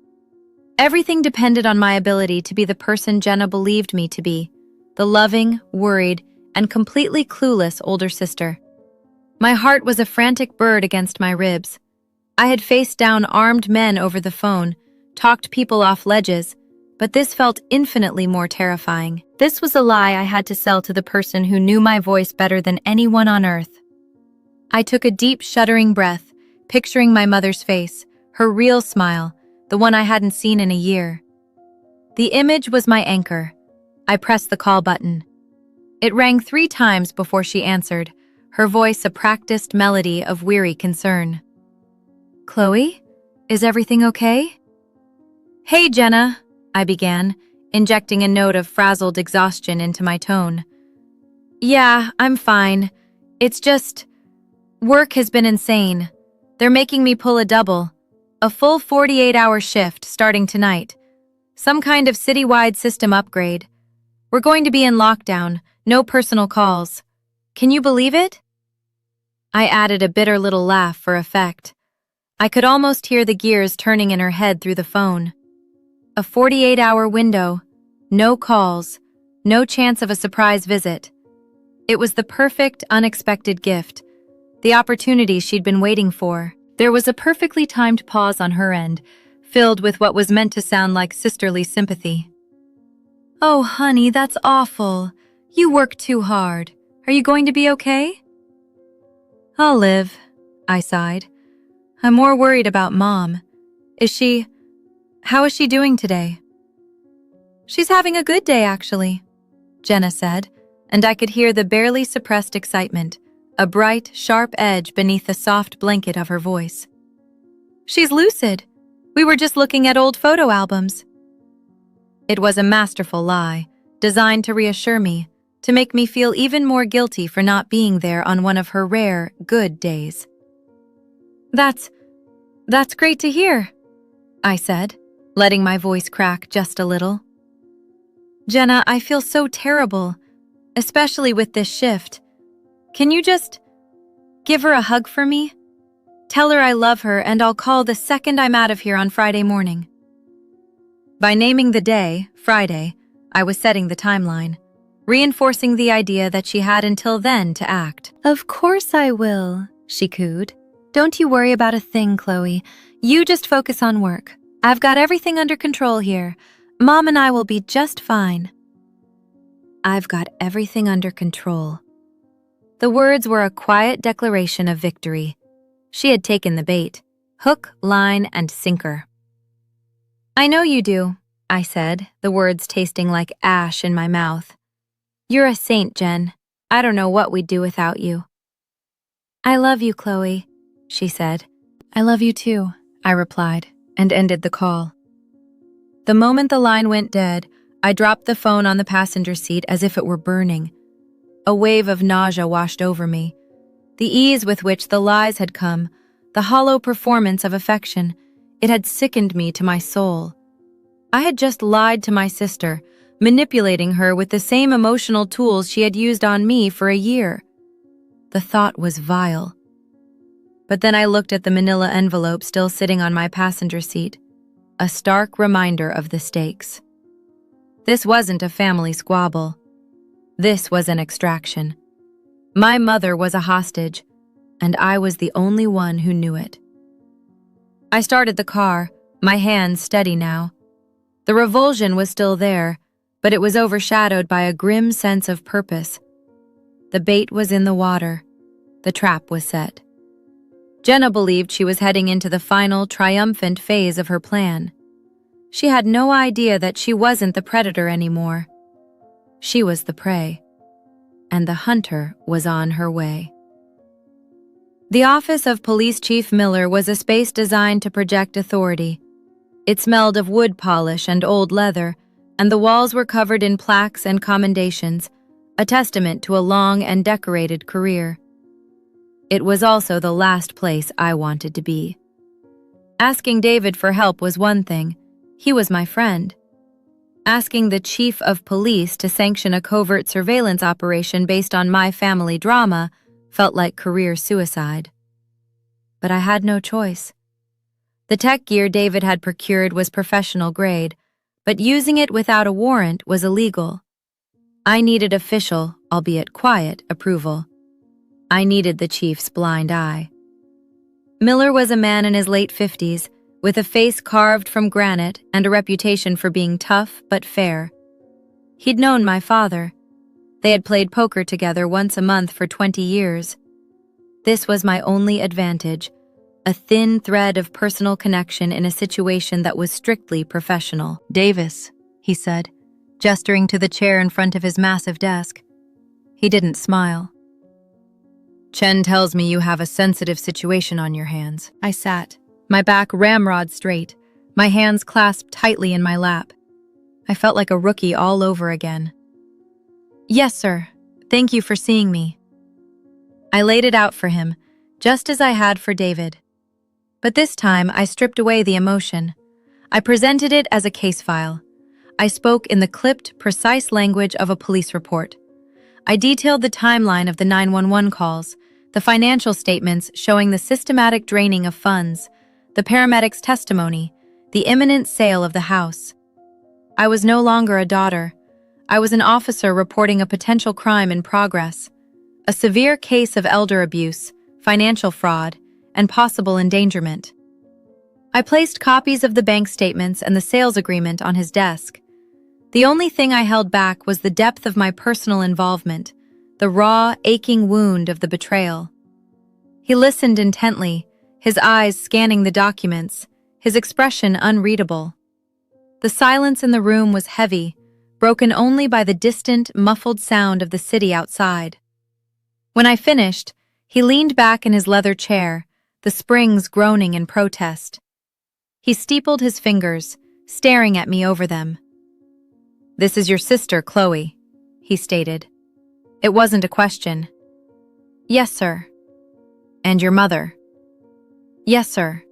Everything depended on my ability to be the person Jenna believed me to be, the loving, worried, and completely clueless older sister. My heart was a frantic bird against my ribs. I had faced down armed men over the phone, talked people off ledges, but this felt infinitely more terrifying. This was a lie I had to sell to the person who knew my voice better than anyone on earth. I took a deep, shuddering breath, picturing my mother's face, her real smile, the one I hadn't seen in a year. The image was my anchor. I pressed the call button. It rang 3 times before she answered, her voice a practiced melody of weary concern. Chloe, is everything okay? Hey, Jenna, I began, injecting a note of frazzled exhaustion into my tone. Yeah, I'm fine. It's just, work has been insane. They're making me pull a double. A full 48-hour shift starting tonight. Some kind of citywide system upgrade. We're going to be in lockdown, no personal calls. Can you believe it? I added a bitter little laugh for effect. I could almost hear the gears turning in her head through the phone. A 48-hour window, no calls, no chance of a surprise visit. It was the perfect, unexpected gift, the opportunity she'd been waiting for. There was a perfectly timed pause on her end, filled with what was meant to sound like sisterly sympathy. Oh, honey, that's awful. You work too hard. Are you going to be okay? I'll live, I sighed. I'm more worried about Mom. How is she doing today? She's having a good day, actually, Jenna said, and I could hear the barely suppressed excitement, a bright, sharp edge beneath the soft blanket of her voice. She's lucid. We were just looking at old photo albums. It was a masterful lie, designed to reassure me, to make me feel even more guilty for not being there on one of her rare, good days. That's great to hear. I said, letting my voice crack just a little. Jenna, I feel so terrible, especially with this shift. Can you just give her a hug for me? Tell her I love her and I'll call the second I'm out of here on Friday morning. By naming the day, Friday, I was setting the timeline, reinforcing the idea that she had until then to act. Of course I will, she cooed. Don't you worry about a thing, Chloe. You just focus on work. I've got everything under control here. Mom and I will be just fine. I've got everything under control. The words were a quiet declaration of victory. She had taken the bait, hook, line, and sinker. I know you do, I said, the words tasting like ash in my mouth. You're a saint, Jen. I don't know what we'd do without you. I love you, Chloe, she said. I love you too, I replied, and ended the call. The moment the line went dead, I dropped the phone on the passenger seat as if it were burning. A wave of nausea washed over me. The ease with which the lies had come, the hollow performance of affection, it had sickened me to my soul. I had just lied to my sister, manipulating her with the same emotional tools she had used on me for a year. The thought was vile. But then I looked at the manila envelope still sitting on my passenger seat, a stark reminder of the stakes. This wasn't a family squabble. This was an extraction. My mother was a hostage, and I was the only one who knew it. I started the car, my hands steady now. The revulsion was still there, but it was overshadowed by a grim sense of purpose. The bait was in the water. The trap was set. Jenna believed she was heading into the final, triumphant phase of her plan. She had no idea that she wasn't the predator anymore. She was the prey, and the hunter was on her way. The office of Police Chief Miller was a space designed to project authority. It smelled of wood polish and old leather, and the walls were covered in plaques and commendations, a testament to a long and decorated career. It was also the last place I wanted to be. Asking David for help was one thing. He was my friend. Asking the chief of police to sanction a covert surveillance operation based on my family drama felt like career suicide. But I had no choice. The tech gear David had procured was professional grade, but using it without a warrant was illegal. I needed official, albeit quiet, approval. I needed the chief's blind eye. Miller was a man in his late 50s, with a face carved from granite and a reputation for being tough but fair. He'd known my father. They had played poker together once a month for 20 years. This was my only advantage, a thin thread of personal connection in a situation that was strictly professional. Davis, he said, gesturing to the chair in front of his massive desk. He didn't smile. Chen tells me you have a sensitive situation on your hands. I sat, my back ramrod straight, my hands clasped tightly in my lap. I felt like a rookie all over again. Yes, sir. Thank you for seeing me. I laid it out for him, just as I had for David. But this time, I stripped away the emotion. I presented it as a case file. I spoke in the clipped, precise language of a police report. I detailed the timeline of the 911 calls, the financial statements showing the systematic draining of funds, the paramedics' testimony, the imminent sale of the house. I was no longer a daughter. I was an officer reporting a potential crime in progress, a severe case of elder abuse, financial fraud, and possible endangerment. I placed copies of the bank statements and the sales agreement on his desk. The only thing I held back was the depth of my personal involvement, the raw, aching wound of the betrayal. He listened intently, his eyes scanning the documents, his expression unreadable. The silence in the room was heavy, broken only by the distant, muffled sound of the city outside. When I finished, he leaned back in his leather chair, the springs groaning in protest. He steepled his fingers, staring at me over them. "This is your sister, Chloe," he stated. It wasn't a question. "Yes, sir." "And your mother?" "Yes, sir."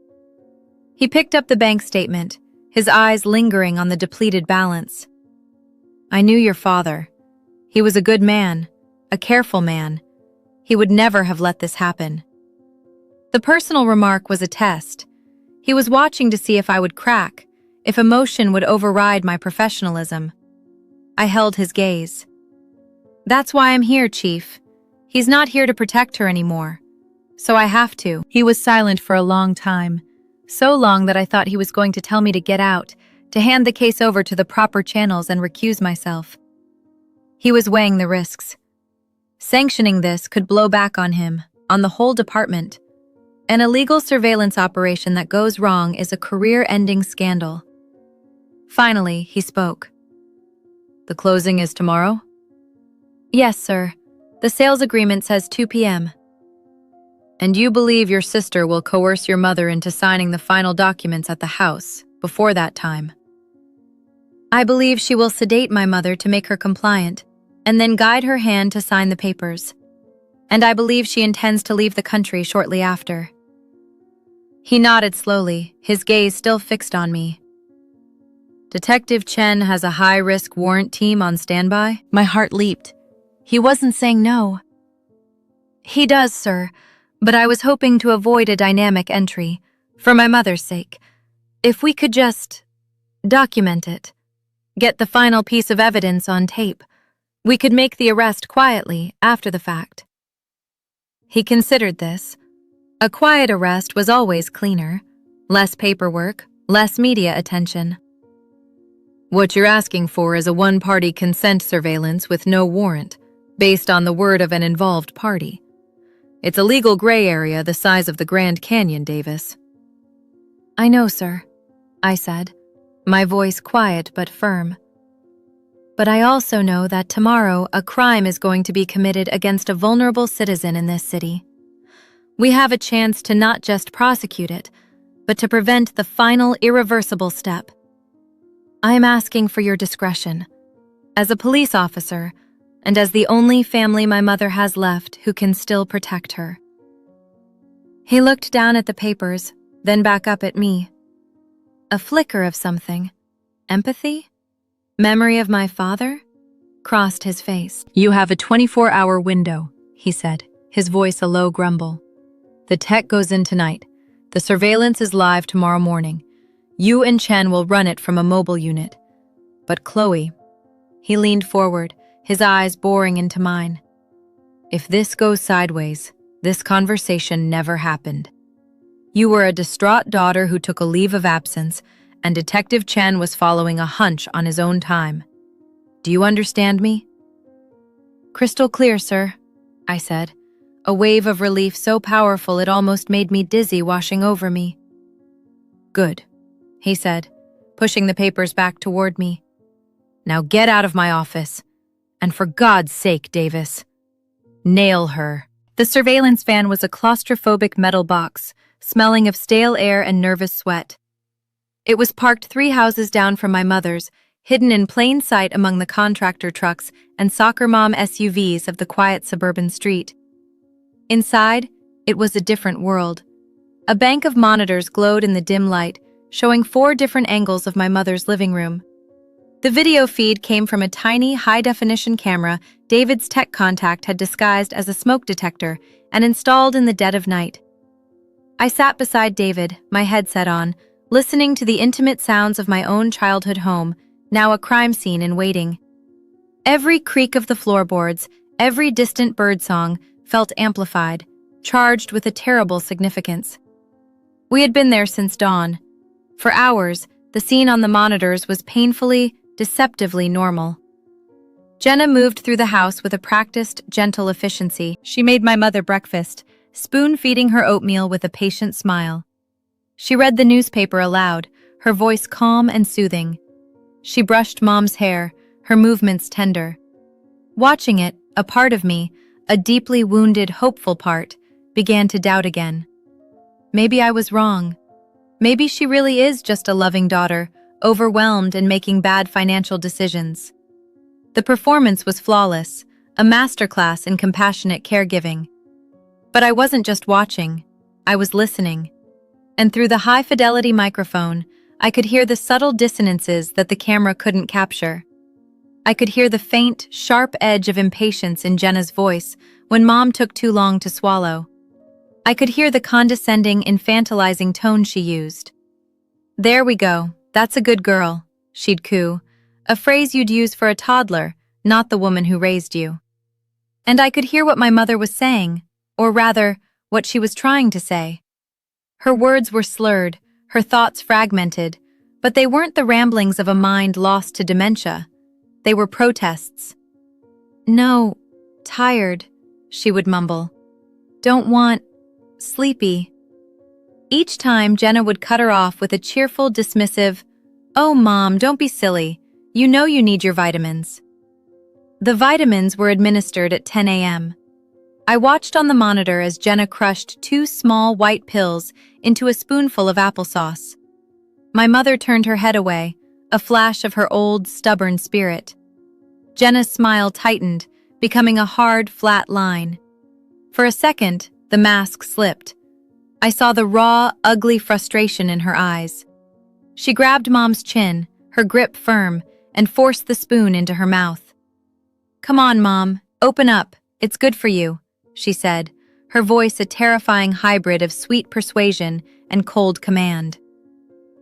He picked up the bank statement, his eyes lingering on the depleted balance. I knew your father. He was a good man, a careful man. He would never have let this happen. The personal remark was a test. He was watching to see if I would crack, if emotion would override my professionalism. I held his gaze. That's why I'm here, Chief. He's not here to protect her anymore. So I have to. He was silent for a long time. So long that I thought he was going to tell me to get out, to hand the case over to the proper channels and recuse myself. He was weighing the risks. Sanctioning this could blow back on him, on the whole department. An illegal surveillance operation that goes wrong is a career-ending scandal. Finally, he spoke. The closing is tomorrow? Yes, sir. The sales agreement says 2 p.m. And you believe your sister will coerce your mother into signing the final documents at the house before that time? I believe she will sedate my mother to make her compliant, and then guide her hand to sign the papers. And I believe she intends to leave the country shortly after. He nodded slowly, his gaze still fixed on me. Detective Chen has a high-risk warrant team on standby? My heart leaped. He wasn't saying no. He does, sir, but I was hoping to avoid a dynamic entry, for my mother's sake. If we could just document it, get the final piece of evidence on tape, we could make the arrest quietly after the fact. He considered this. A quiet arrest was always cleaner, less paperwork, less media attention. What you're asking for is a one-party consent surveillance with no warrant, based on the word of an involved party. It's a legal gray area the size of the Grand Canyon, Davis. I know, sir, I said, my voice quiet but firm. But I also know that tomorrow a crime is going to be committed against a vulnerable citizen in this city. We have a chance to not just prosecute it, but to prevent the final irreversible step. I am asking for your discretion. As a police officer, and as the only family my mother has left who can still protect her. He looked down at the papers, then back up at me. A flicker of something. Empathy? Memory of my father? Crossed his face. You have a 24-hour window, he said, his voice a low grumble. The tech goes in tonight. The surveillance is live tomorrow morning. You and Chen will run it from a mobile unit. But Chloe... He leaned forward, his eyes boring into mine. If this goes sideways, this conversation never happened. You were a distraught daughter who took a leave of absence, and Detective Chen was following a hunch on his own time. Do you understand me? Crystal clear, sir, I said, a wave of relief so powerful it almost made me dizzy washing over me. Good, he said, pushing the papers back toward me. Now get out of my office. And for God's sake, Davis, nail her. The surveillance van was a claustrophobic metal box, smelling of stale air and nervous sweat. It was parked 3 houses down from my mother's, hidden in plain sight among the contractor trucks and soccer mom SUVs of the quiet suburban street. Inside, it was a different world. A bank of monitors glowed in the dim light, showing 4 different angles of my mother's living room. The video feed came from a tiny, high-definition camera David's tech contact had disguised as a smoke detector and installed in the dead of night. I sat beside David, my headset on, listening to the intimate sounds of my own childhood home, now a crime scene in waiting. Every creak of the floorboards, every distant birdsong felt amplified, charged with a terrible significance. We had been there since dawn. For hours, the scene on the monitors was painfully, deceptively normal. Jenna moved through the house with a practiced, gentle efficiency. She made my mother breakfast, spoon-feeding her oatmeal with a patient smile. She read the newspaper aloud, her voice calm and soothing. She brushed Mom's hair, her movements tender. Watching it, a part of me, a deeply wounded, hopeful part, began to doubt again. Maybe I was wrong. Maybe she really is just a loving daughter, overwhelmed and making bad financial decisions. The performance was flawless, a masterclass in compassionate caregiving. But I wasn't just watching, I was listening. And through the high-fidelity microphone, I could hear the subtle dissonances that the camera couldn't capture. I could hear the faint, sharp edge of impatience in Jenna's voice when Mom took too long to swallow. I could hear the condescending, infantilizing tone she used. "There we go, that's a good girl," she'd coo, a phrase you'd use for a toddler, not the woman who raised you. And I could hear what my mother was saying, or rather, what she was trying to say. Her words were slurred, her thoughts fragmented, but they weren't the ramblings of a mind lost to dementia. They were protests. "No, tired," she would mumble. "Don't want, sleepy." Each time, Jenna would cut her off with a cheerful, dismissive, "Oh, Mom, don't be silly. You know you need your vitamins." The vitamins were administered at 10 a.m. I watched on the monitor as Jenna crushed 2 small white pills into a spoonful of applesauce. My mother turned her head away, a flash of her old, stubborn spirit. Jenna's smile tightened, becoming a hard, flat line. For a second, the mask slipped. I saw the raw, ugly frustration in her eyes. She grabbed Mom's chin, her grip firm, and forced the spoon into her mouth. "Come on, Mom, open up. It's good for you," she said, her voice a terrifying hybrid of sweet persuasion and cold command.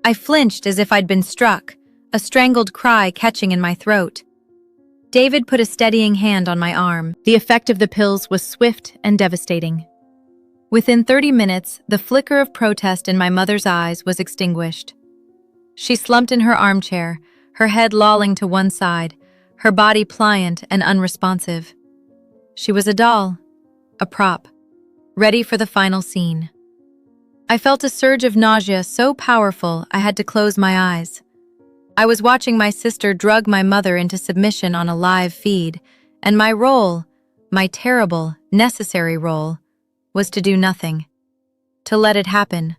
I flinched as if I'd been struck, a strangled cry catching in my throat. David put a steadying hand on my arm. The effect of the pills was swift and devastating. Within 30 minutes, the flicker of protest in my mother's eyes was extinguished. She slumped in her armchair, her head lolling to one side, her body pliant and unresponsive. She was a doll, a prop, ready for the final scene. I felt a surge of nausea so powerful I had to close my eyes. I was watching my sister drug my mother into submission on a live feed, and my role, my terrible, necessary role, was to do nothing. To let it happen.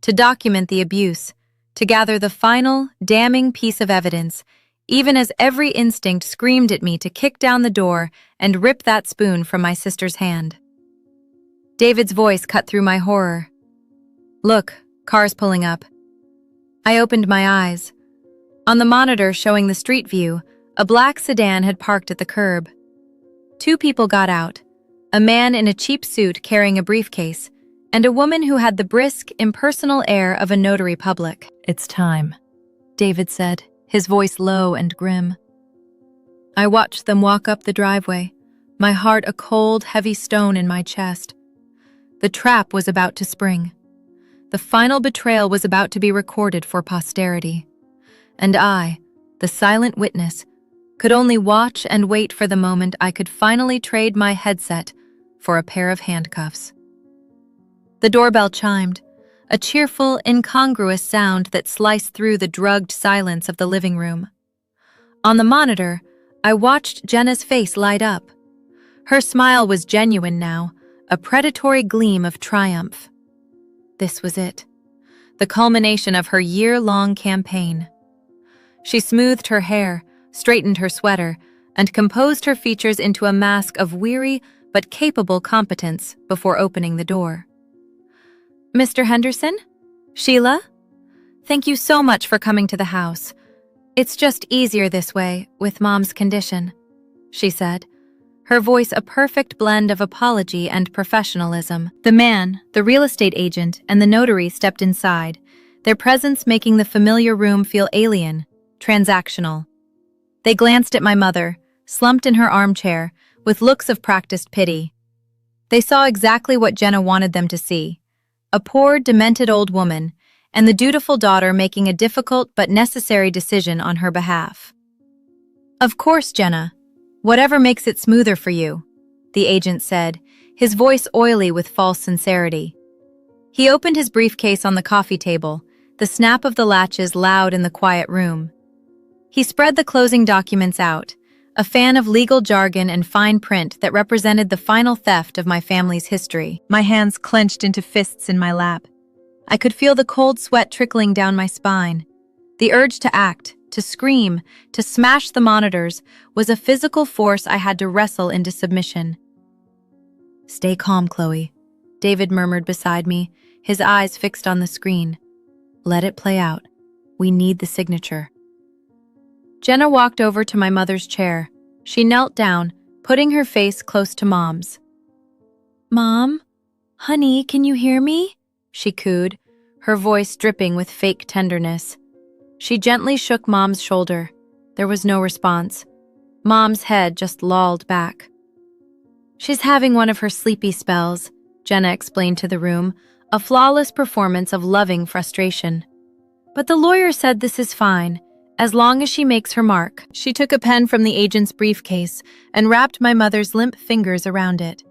To document the abuse. To gather the final, damning piece of evidence, even as every instinct screamed at me to kick down the door and rip that spoon from my sister's hand. David's voice cut through my horror. "Look, car's pulling up." I opened my eyes. On the monitor showing the street view, a black sedan had parked at the curb. 2 people got out, a man in a cheap suit carrying a briefcase, and a woman who had the brisk, impersonal air of a notary public. "It's time," David said, his voice low and grim. I watched them walk up the driveway, my heart a cold, heavy stone in my chest. The trap was about to spring. The final betrayal was about to be recorded for posterity. And I, the silent witness, could only watch and wait for the moment I could finally trade my headset for a pair of handcuffs. The doorbell chimed, a cheerful, incongruous sound that sliced through the drugged silence of the living room. On the monitor, I watched Jenna's face light up. Her smile was genuine now, a predatory gleam of triumph. This was it, the culmination of her year-long campaign. She smoothed her hair, straightened her sweater, and composed her features into a mask of weary but capable competence before opening the door. "Mr. Henderson? Sheila? Thank you so much for coming to the house. It's just easier this way, with Mom's condition," she said, her voice a perfect blend of apology and professionalism. The man, the real estate agent, and the notary stepped inside, their presence making the familiar room feel alien, transactional. They glanced at my mother, slumped in her armchair, with looks of practiced pity. They saw exactly what Jenna wanted them to see, a poor, demented old woman, and the dutiful daughter making a difficult but necessary decision on her behalf. "Of course, Jenna. Whatever makes it smoother for you," the agent said, his voice oily with false sincerity. He opened his briefcase on the coffee table, the snap of the latches loud in the quiet room. He spread the closing documents out, a fan of legal jargon and fine print that represented the final theft of my family's history. My hands clenched into fists in my lap. I could feel the cold sweat trickling down my spine. The urge to act, to scream, to smash the monitors, was a physical force I had to wrestle into submission. "Stay calm, Chloe," David murmured beside me, his eyes fixed on the screen. Let it play out. We need the signature. Jenna walked over to my mother's chair. She knelt down, putting her face close to Mom's. "Mom? Honey, can you hear me?" she cooed, her voice dripping with fake tenderness. She gently shook Mom's shoulder. There was no response. Mom's head just lolled back. "She's having one of her sleepy spells," Jenna explained to the room, a flawless performance of loving frustration. "But the lawyer said this is fine, as long as she makes her mark." She took a pen from the agent's briefcase and wrapped my mother's limp fingers around it.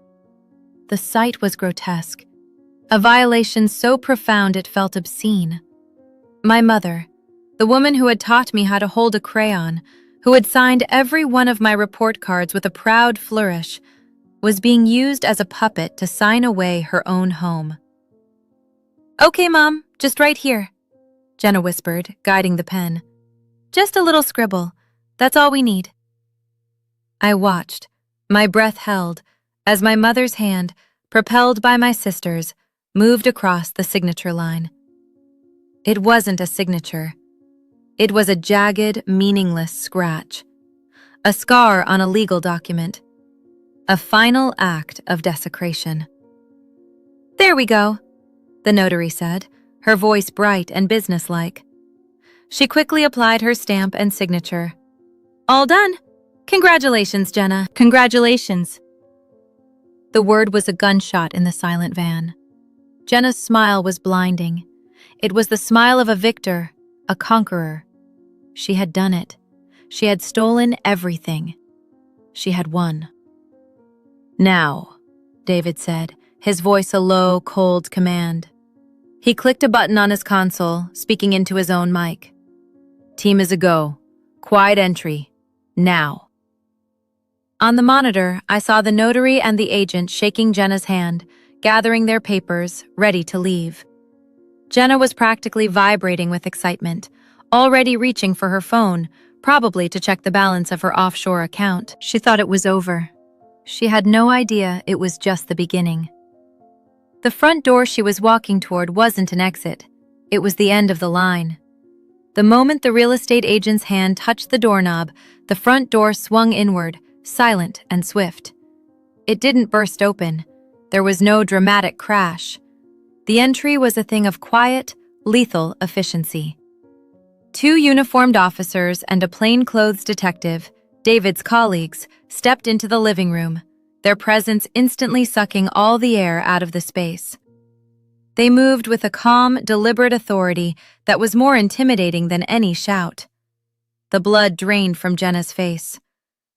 The sight was grotesque, a violation so profound it felt obscene. My mother, the woman who had taught me how to hold a crayon, who had signed every one of my report cards with a proud flourish, was being used as a puppet to sign away her own home. "Okay, Mom, just right here," Jenna whispered, guiding the pen. "Just a little scribble. That's all we need." I watched, my breath held, as my mother's hand, propelled by my sister's, moved across the signature line. It wasn't a signature. It was a jagged, meaningless scratch. A scar on a legal document. A final act of desecration. "There we go," the notary said, her voice bright and businesslike. She quickly applied her stamp and signature. "All done. Congratulations, Jenna. Congratulations." The word was a gunshot in the silent van. Jenna's smile was blinding. It was the smile of a victor, a conqueror. She had done it. She had stolen everything. She had won. "Now," David said, his voice a low, cold command. He clicked a button on his console, speaking into his own mic. "Team is a go. Quiet entry. Now." On the monitor, I saw the notary and the agent shaking Jenna's hand, gathering their papers, ready to leave. Jenna was practically vibrating with excitement, already reaching for her phone, probably to check the balance of her offshore account. She thought it was over. She had no idea it was just the beginning. The front door she was walking toward wasn't an exit. It was the end of the line. The moment the real estate agent's hand touched the doorknob, the front door swung inward, silent and swift. It didn't burst open. There was no dramatic crash. The entry was a thing of quiet, lethal efficiency. Two uniformed officers and a plainclothes detective, David's colleagues, stepped into the living room, their presence instantly sucking all the air out of the space. They moved with a calm, deliberate authority that was more intimidating than any shout. The blood drained from Jenna's face.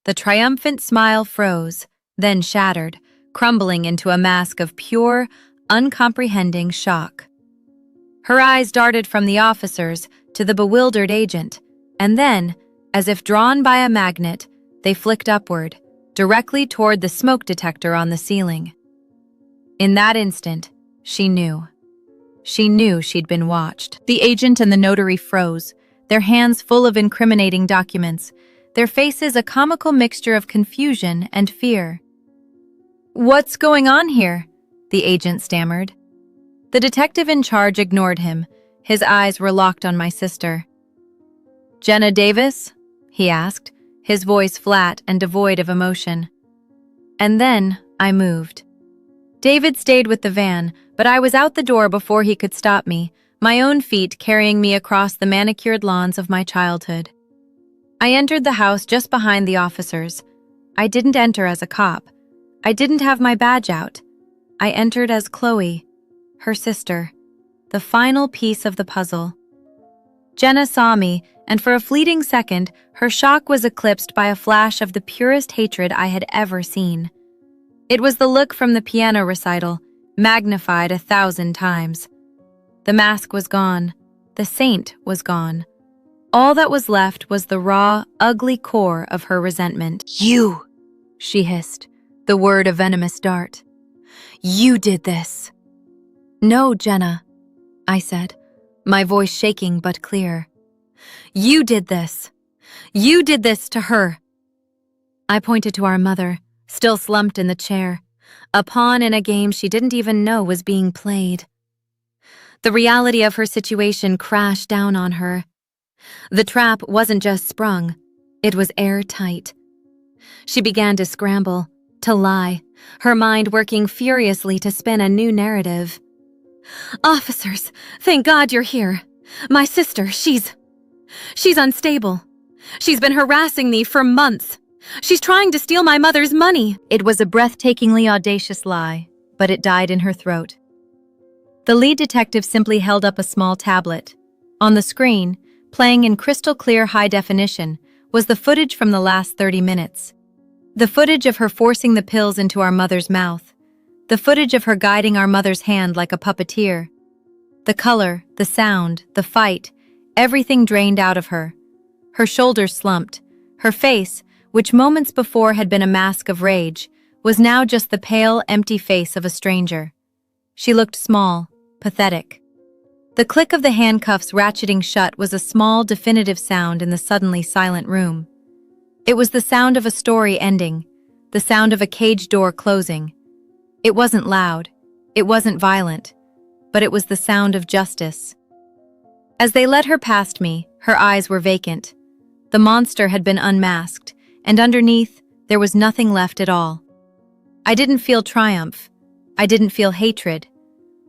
The triumphant smile froze, then shattered, crumbling into a mask of pure, uncomprehending shock. Her eyes darted from the officers to the bewildered agent, and then, as if drawn by a magnet, they flicked upward, directly toward the smoke detector on the ceiling. In that instant, she knew. She knew she'd been watched. The agent and the notary froze, their hands full of incriminating documents, their faces a comical mixture of confusion and fear. "What's going on here?" the agent stammered. The detective in charge ignored him. His eyes were locked on my sister. "Jenna Davis?" he asked, his voice flat and devoid of emotion. And then I moved. David stayed with the van, but I was out the door before he could stop me, my own feet carrying me across the manicured lawns of my childhood. I entered the house just behind the officers. I didn't enter as a cop. I didn't have my badge out. I entered as Chloe, her sister, the final piece of the puzzle. Jenna saw me, and for a fleeting second, her shock was eclipsed by a flash of the purest hatred I had ever seen. It was the look from the piano recital, magnified 1,000 times. The mask was gone. The saint was gone. All that was left was the raw, ugly core of her resentment. "You!" she hissed, the word a venomous dart. "You did this." "No, Jenna," I said, my voice shaking but clear. "You did this. You did this to her." I pointed to our mother, still slumped in the chair, a pawn in a game she didn't even know was being played. The reality of her situation crashed down on her. The trap wasn't just sprung, it was airtight. She began to scramble, to lie, her mind working furiously to spin a new narrative. "Officers, thank God you're here. My sister, she's unstable. She's been harassing me for months. She's trying to steal my mother's money." It was a breathtakingly audacious lie, but it died in her throat. The lead detective simply held up a small tablet. On the screen, playing in crystal clear high definition, was the footage from the last 30 minutes. The footage of her forcing the pills into our mother's mouth. The footage of her guiding our mother's hand like a puppeteer. The color, the sound, the fight, everything drained out of her. Her shoulders slumped. Her face, which moments before had been a mask of rage, was now just the pale, empty face of a stranger. She looked small, pathetic. The click of the handcuffs ratcheting shut was a small, definitive sound in the suddenly silent room. It was the sound of a story ending, the sound of a cage door closing. It wasn't loud, it wasn't violent, but it was the sound of justice. As they led her past me, her eyes were vacant. The monster had been unmasked, and underneath, there was nothing left at all. I didn't feel triumph. I didn't feel hatred.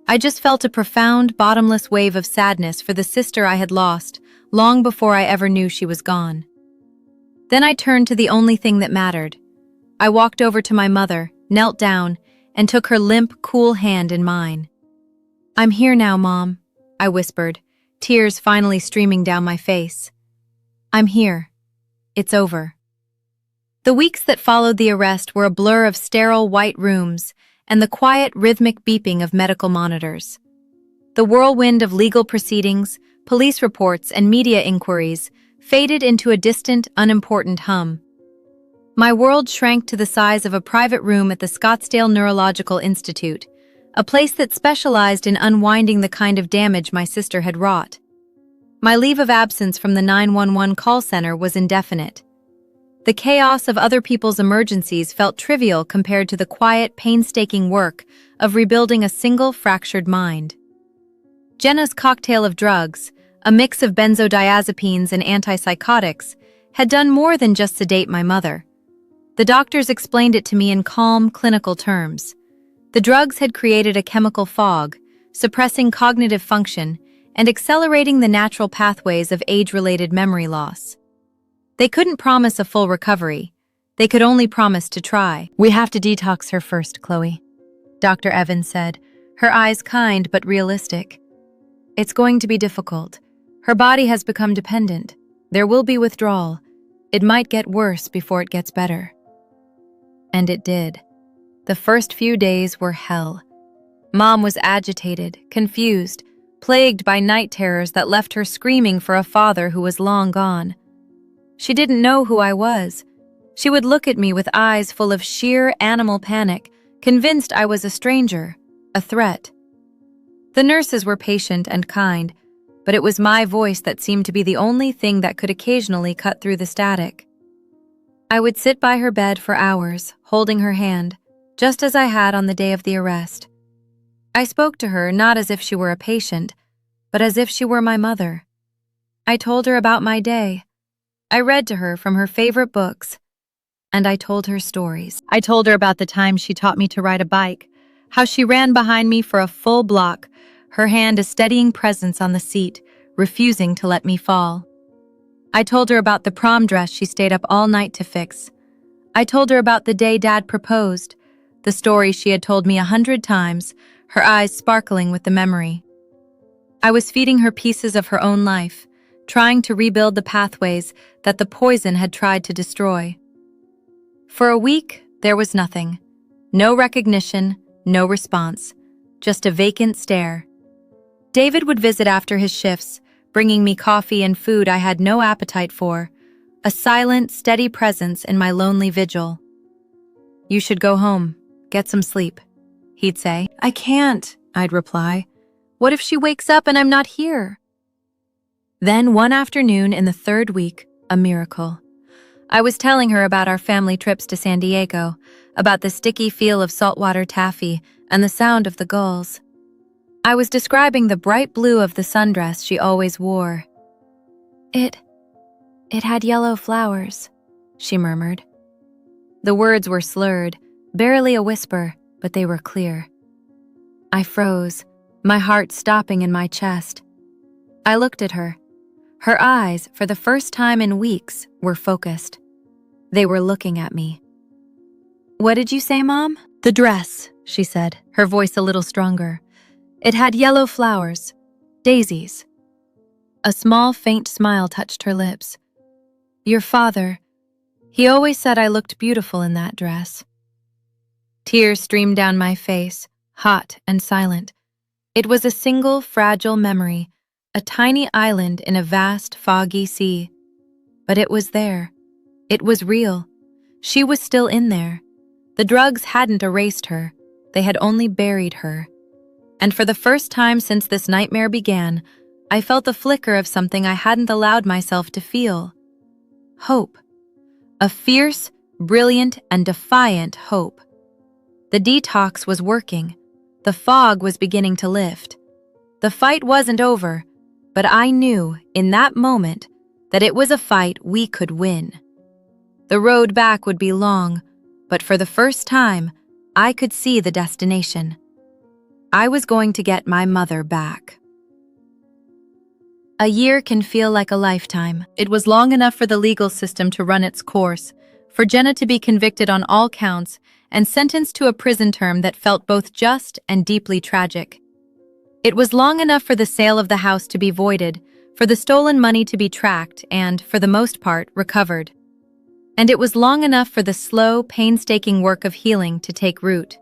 I just felt a profound, bottomless wave of sadness for the sister I had lost long before I ever knew she was gone. Then I turned to the only thing that mattered. I walked over to my mother, knelt down, and took her limp, cool hand in mine. "I'm here now, Mom," I whispered, tears finally streaming down my face. "I'm here. It's over." The weeks that followed the arrest were a blur of sterile white rooms and the quiet, rhythmic beeping of medical monitors. The whirlwind of legal proceedings, police reports, and media inquiries faded into a distant, unimportant hum. My world shrank to the size of a private room at the Scottsdale Neurological Institute, a place that specialized in unwinding the kind of damage my sister had wrought. My leave of absence from the 911 call center was indefinite. The chaos of other people's emergencies felt trivial compared to the quiet, painstaking work of rebuilding a single fractured mind. Jenna's cocktail of drugs, a mix of benzodiazepines and antipsychotics, had done more than just sedate my mother. The doctors explained it to me in calm, clinical terms. The drugs had created a chemical fog, suppressing cognitive function and accelerating the natural pathways of age-related memory loss. They couldn't promise a full recovery. They could only promise to try. "We have to detox her first, Chloe," Dr. Evans said, her eyes kind but realistic. "It's going to be difficult. Her body has become dependent. There will be withdrawal. It might get worse before it gets better." And it did. The first few days were hell. Mom was agitated, confused, plagued by night terrors that left her screaming for a father who was long gone. She didn't know who I was. She would look at me with eyes full of sheer animal panic, convinced I was a stranger, a threat. The nurses were patient and kind, but it was my voice that seemed to be the only thing that could occasionally cut through the static. I would sit by her bed for hours, holding her hand, just as I had on the day of the arrest. I spoke to her not as if she were a patient, but as if she were my mother. I told her about my day. I read to her from her favorite books, and I told her stories. I told her about the time she taught me to ride a bike, how she ran behind me for a full block, her hand a steadying presence on the seat, refusing to let me fall. I told her about the prom dress she stayed up all night to fix. I told her about the day Dad proposed, the story she had told me 100 times, her eyes sparkling with the memory. I was feeding her pieces of her own life, trying to rebuild the pathways that the poison had tried to destroy. For a week, there was nothing. No recognition, no response, just a vacant stare. David would visit after his shifts, bringing me coffee and food I had no appetite for, a silent, steady presence in my lonely vigil. "You should go home, get some sleep," he'd say. "I can't," I'd reply. "What if she wakes up and I'm not here?" Then one afternoon in the 3rd week, a miracle. I was telling her about our family trips to San Diego, about the sticky feel of saltwater taffy and the sound of the gulls. I was describing the bright blue of the sundress she always wore. It had yellow flowers, she murmured. The words were slurred, barely a whisper, but they were clear. I froze, my heart stopping in my chest. I looked at her. Her eyes, for the first time in weeks, were focused. They were looking at me. "What did you say, Mom?" "The dress," she said, her voice a little stronger. "It had yellow flowers, daisies." A small, faint smile touched her lips. "Your father, he always said I looked beautiful in that dress." Tears streamed down my face, hot and silent. It was a single, fragile memory, a tiny island in a vast, foggy sea. But it was there. It was real. She was still in there. The drugs hadn't erased her. They had only buried her. And for the first time since this nightmare began, I felt the flicker of something I hadn't allowed myself to feel. Hope. A fierce, brilliant, and defiant hope. The detox was working. The fog was beginning to lift. The fight wasn't over, but I knew, in that moment, that it was a fight we could win. The road back would be long, but for the first time, I could see the destination. I was going to get my mother back. A year can feel like a lifetime. It was long enough for the legal system to run its course, for Jenna to be convicted on all counts and sentenced to a prison term that felt both just and deeply tragic. It was long enough for the sale of the house to be voided, for the stolen money to be tracked and, for the most part, recovered. And it was long enough for the slow, painstaking work of healing to take root.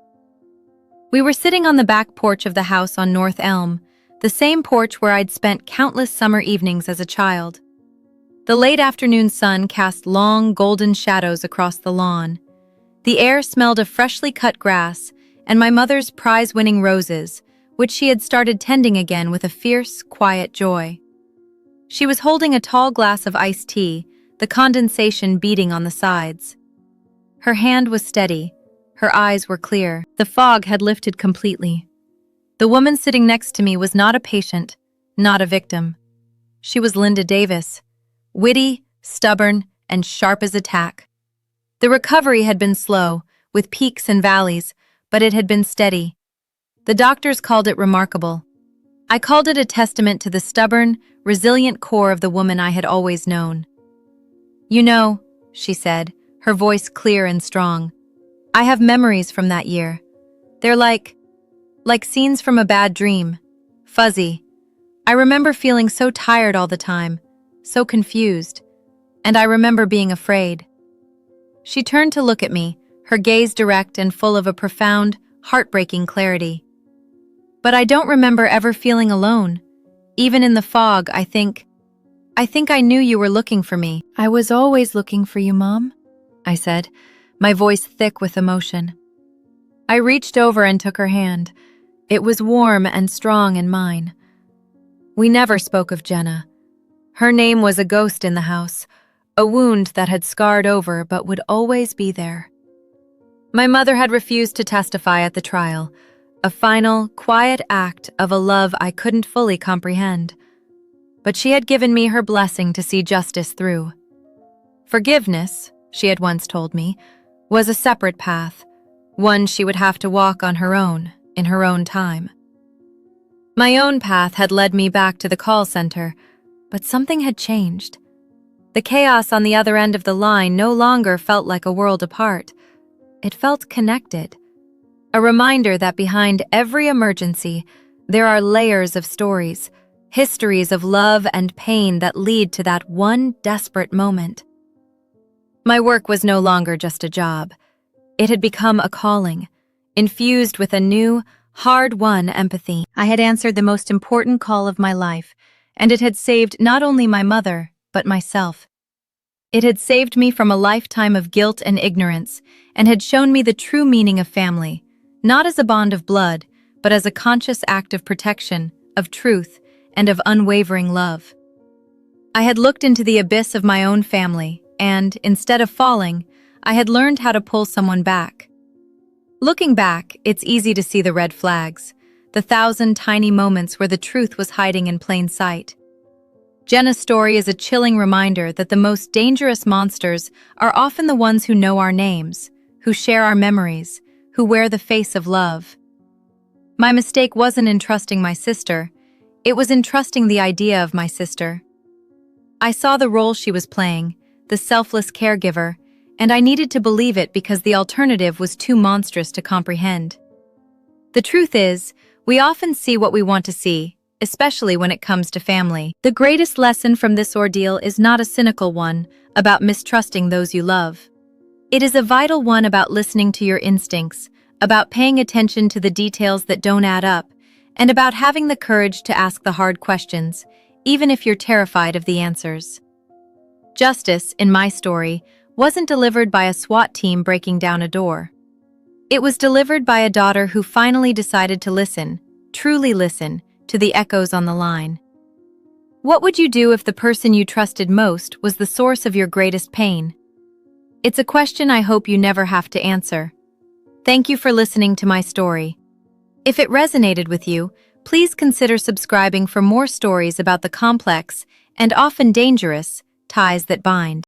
We were sitting on the back porch of the house on North Elm, the same porch where I'd spent countless summer evenings as a child. The late afternoon sun cast long, golden shadows across the lawn. The air smelled of freshly cut grass and my mother's prize-winning roses, which she had started tending again with a fierce, quiet joy. She was holding a tall glass of iced tea, the condensation beating on the sides. Her hand was steady. Her eyes were clear. The fog had lifted completely. The woman sitting next to me was not a patient, not a victim. She was Linda Davis, witty, stubborn, and sharp as a tack. The recovery had been slow, with peaks and valleys, but it had been steady. The doctors called it remarkable. I called it a testament to the stubborn, resilient core of the woman I had always known. "You know," she said, her voice clear and strong, "I have memories from that year. They're like scenes from a bad dream. Fuzzy. I remember feeling so tired all the time, so confused, and I remember being afraid." She turned to look at me, her gaze direct and full of a profound, heartbreaking clarity. "But I don't remember ever feeling alone. Even in the fog, I think I knew you were looking for me." "I was always looking for you, Mom," I said, my voice thick with emotion. I reached over and took her hand. It was warm and strong in mine. We never spoke of Jenna. Her name was a ghost in the house, a wound that had scarred over but would always be there. My mother had refused to testify at the trial, a final, quiet act of a love I couldn't fully comprehend. But she had given me her blessing to see justice through. Forgiveness, she had once told me, was a separate path, one she would have to walk on her own, in her own time. My own path had led me back to the call center, but something had changed. The chaos on the other end of the line no longer felt like a world apart. It felt connected. A reminder that behind every emergency, there are layers of stories, histories of love and pain that lead to that one desperate moment. My work was no longer just a job. It had become a calling, infused with a new, hard-won empathy. I had answered the most important call of my life, and it had saved not only my mother, but myself. It had saved me from a lifetime of guilt and ignorance, and had shown me the true meaning of family, not as a bond of blood, but as a conscious act of protection, of truth, and of unwavering love. I had looked into the abyss of my own family, and, instead of falling, I had learned how to pull someone back. Looking back, it's easy to see the red flags, the thousand tiny moments where the truth was hiding in plain sight. Jenna's story is a chilling reminder that the most dangerous monsters are often the ones who know our names, who share our memories, who wear the face of love. My mistake wasn't in trusting my sister, it was in trusting the idea of my sister. I saw the role she was playing, the selfless caregiver, and I needed to believe it because the alternative was too monstrous to comprehend. The truth is, we often see what we want to see, especially when it comes to family. The greatest lesson from this ordeal is not a cynical one about mistrusting those you love. It is a vital one about listening to your instincts, about paying attention to the details that don't add up, and about having the courage to ask the hard questions, even if you're terrified of the answers. Justice, in my story, wasn't delivered by a SWAT team breaking down a door. It was delivered by a daughter who finally decided to listen, truly listen, to the echoes on the line. What would you do if the person you trusted most was the source of your greatest pain? It's a question I hope you never have to answer. Thank you for listening to my story. If it resonated with you, please consider subscribing for more stories about the complex and often dangerous ties that bind.